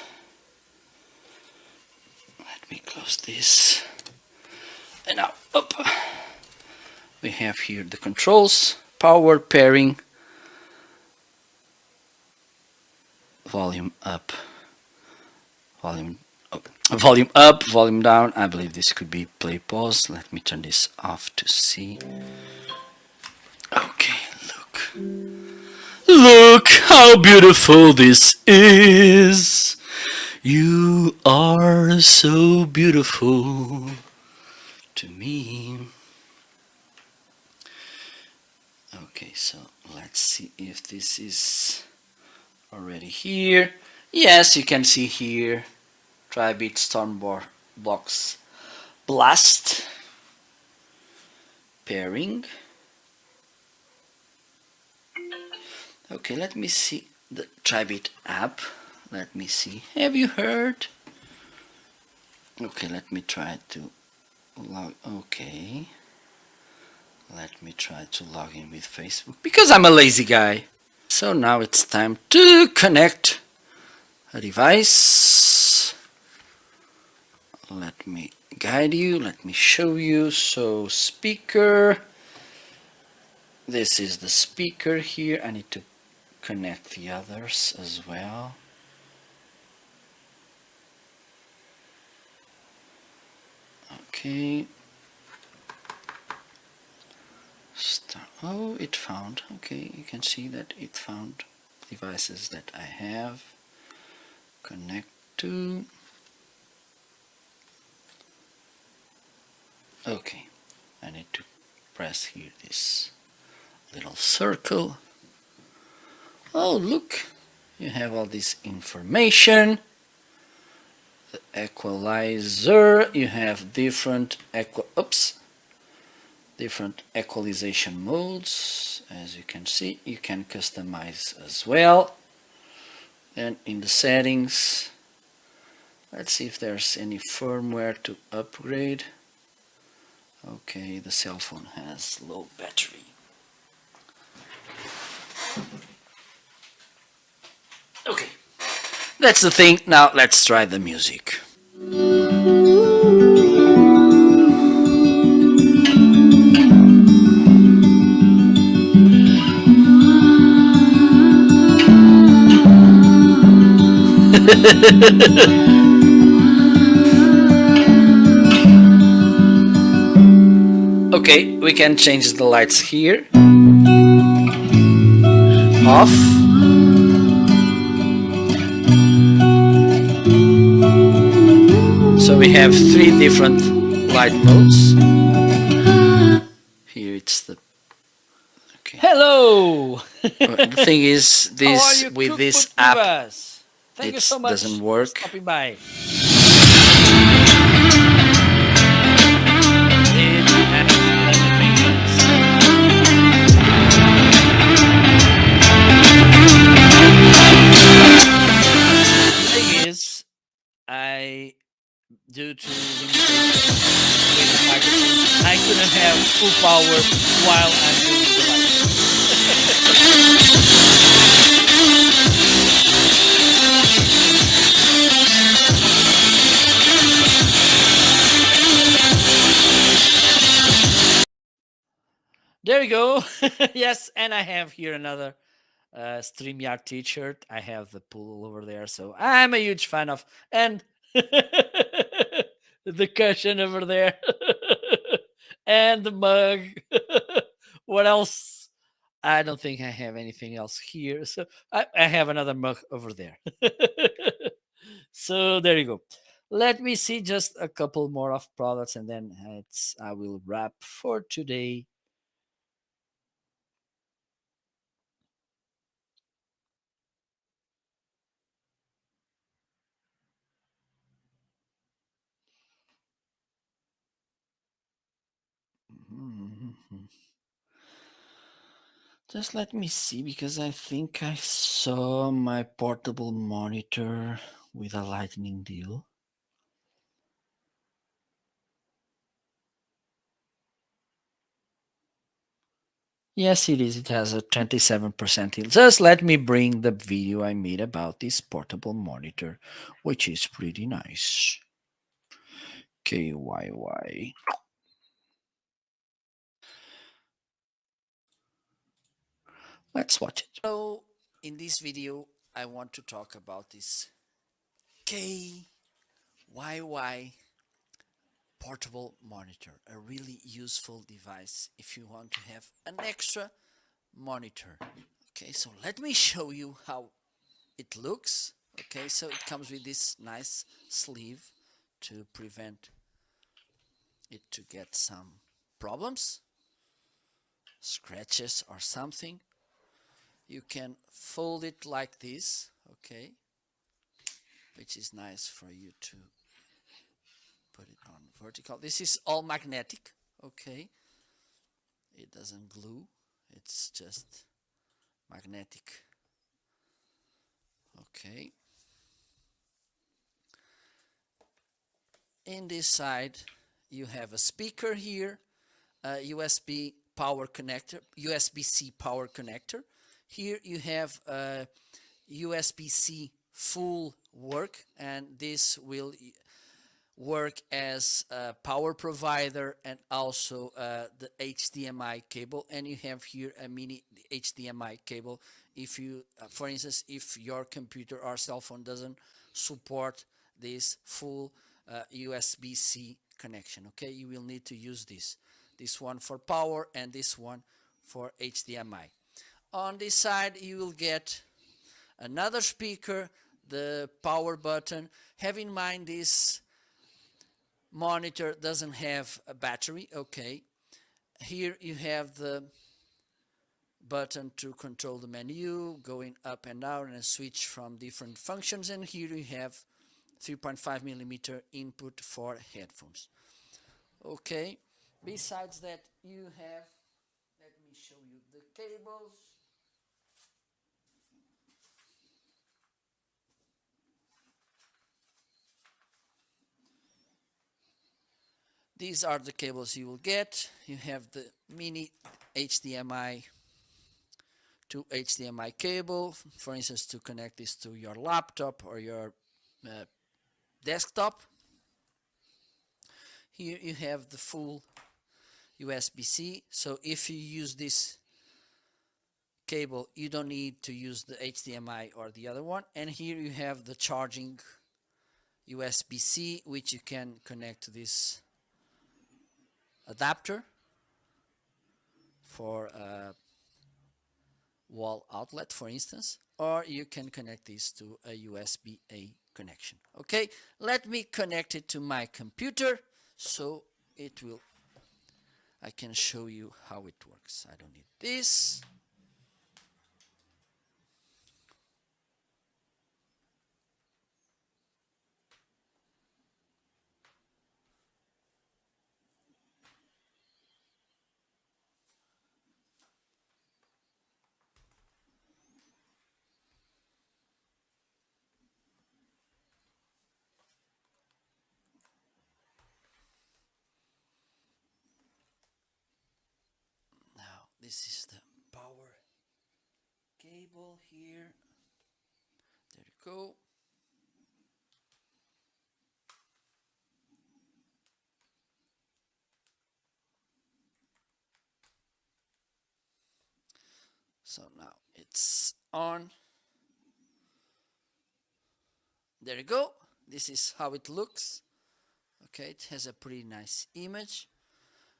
Let me close this. And now, up. We have here the controls, power, pairing, volume up, volume up, volume down. I believe this could be play pause. Let me turn this off to see. Okay, look how beautiful this is. You are so beautiful to me. Okay, so let's see if this is already here. Yes, you can see here Tribit Stormbox Blast pairing. Okay, let me see the Tribit app. Let me see. Have you heard? Okay, let me try to log. Okay. Let me try to log in with Facebook because I'm a lazy guy. So now it's time to connect a device. Let me guide you. Let me show you. So speaker. This is the speaker here. I need to connect the others as well. Okay. Oh, it found. Okay, you can see that it found devices that I have. Connect to. Okay, I need to press here this little circle. Oh, look, you have all this information. The equalizer, you have different different equalization modes. As you can see, you can customize as well. And in the settings, let's see if there's any firmware to upgrade. Okay, the cell phone has low battery. Okay, that's the thing. Now let's try the music. Okay, we can change the lights here. Off. So we have three different light modes. Here it's the okay. Hello. The thing is, How are this you, with Cookbook this app, Divas? Thank you it so much doesn't for work. stopping by. Thing is, I due to limitations with the microphone, I couldn't have full power while I'm doing the There you go. Yes, and I have here another StreamYard t-shirt. I have the pool over there, so I'm a huge fan of. And the cushion over there, and the mug. What else? I don't think I have anything else here. So I have another mug over there. So there you go. Let me see just a couple more of products, and then I will wrap for today. Mhm. Just let me see because I think I saw my portable monitor with a lightning deal. Yes, it is. It has a 27% deal. Just let me bring the video I made about this portable monitor, which is pretty nice. KYY. Let's watch it. So, in this video, I want to talk about this KYY portable monitor, a really useful device if you want to have an extra monitor. Okay, so let me show you how it looks. Okay, so it comes with this nice sleeve to prevent it to get some problems, scratches or something. You can fold it like this, okay, which is nice for you to put it on vertical. This is all magnetic, okay. It doesn't glue, it's just magnetic. Okay. In this side, you have a speaker here, a USB power connector, USB-C power connector. Here you have a USB-C full work, and this will work as a power provider and also the HDMI cable. And you have here a mini HDMI cable. If you, for instance, if your computer or cell phone doesn't support this full USB-C connection, okay, you will need to use this one for power and this one for HDMI. On this side, you will get another speaker, the power button. Have in mind this monitor doesn't have a battery, okay. Here you have the button to control the menu, going up and down and switch from different functions, and here you have 3.5 millimeter input for headphones. Okay, besides that you have, let me show you the cables. These are the cables you will get. You have the mini HDMI to HDMI cable, for instance, to connect this to your laptop or your desktop. Here you have the full USB-C. So if you use this cable, you don't need to use the HDMI or the other one. And here you have the charging USB-C, which you can connect to this adapter. for a wall outlet, for instance, or you can connect this to a USB-A connection. Okay, let me connect it to my computer so it will, I can show you how it works. I don't need this. Now this is the power cable here. There you go. So now it's on. There you go. This is how it looks. Okay, it has a pretty nice image.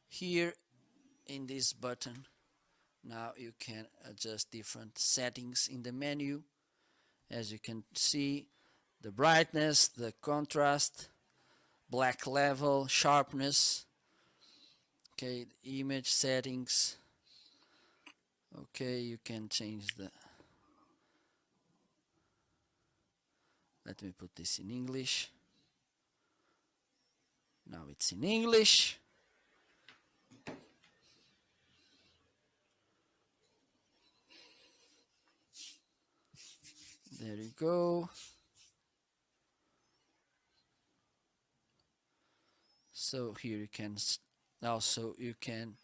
Here in this button, now you can adjust different settings in the menu. As you can see, the brightness, the contrast, black level, sharpness. Okay, the image settings. Okay, you can change the, let me put this in English. Now it's in English. There you go. So here you can also, you can,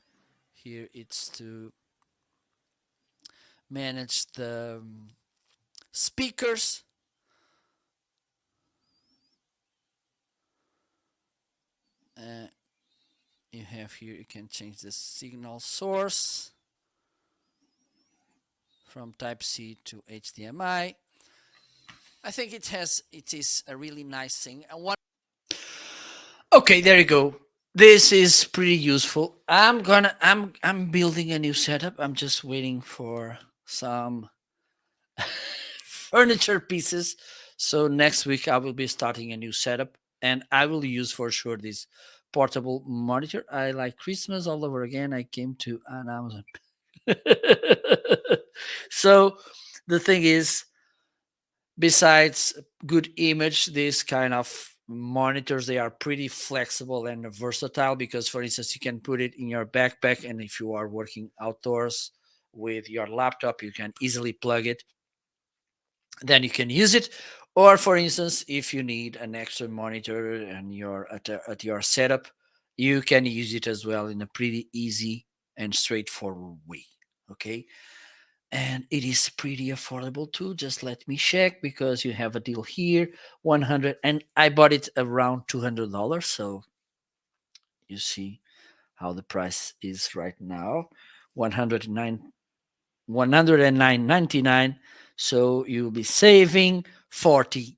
here it's to manage the speakers. You have here, you can change the signal source from type C to HDMI. I think it is a really nice thing. And one, okay, there you go. This is pretty useful. I'm building a new setup. I'm just waiting for some furniture pieces. So next week I will be starting a new setup, and I will use for sure this portable monitor. I like Christmas all over again. I came to an Amazon. So the thing is, besides good image, these kind of monitors, they are pretty flexible and versatile, because for instance, you can put it in your backpack, and if you are working outdoors with your laptop, you can easily plug it, then you can use it. Or for instance, if you need an extra monitor and you're at your setup, you can use it as well in a pretty easy and straightforward way. Okay, and it is pretty affordable too. Just let me check, because you have a deal here, 100, and I bought it around $200. So you see how the price is right now, 109.99. So you'll be saving $40.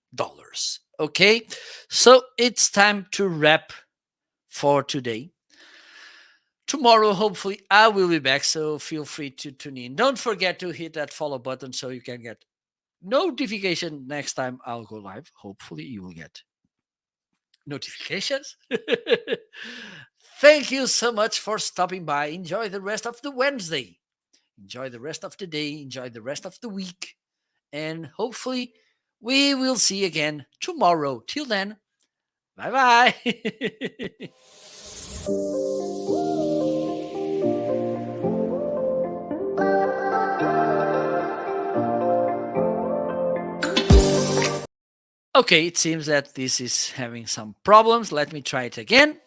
Okay, so it's time to wrap for today. Tomorrow, hopefully, I will be back, so feel free to tune in. Don't forget to hit that follow button so you can get notification next time I'll go live. Hopefully, you will get notifications. Thank you so much for stopping by. Enjoy the rest of the Wednesday. Enjoy the rest of the day. Enjoy the rest of the week. And hopefully, we will see you again tomorrow. Till then, bye bye. Okay, it seems that this is having some problems. Let me try it again.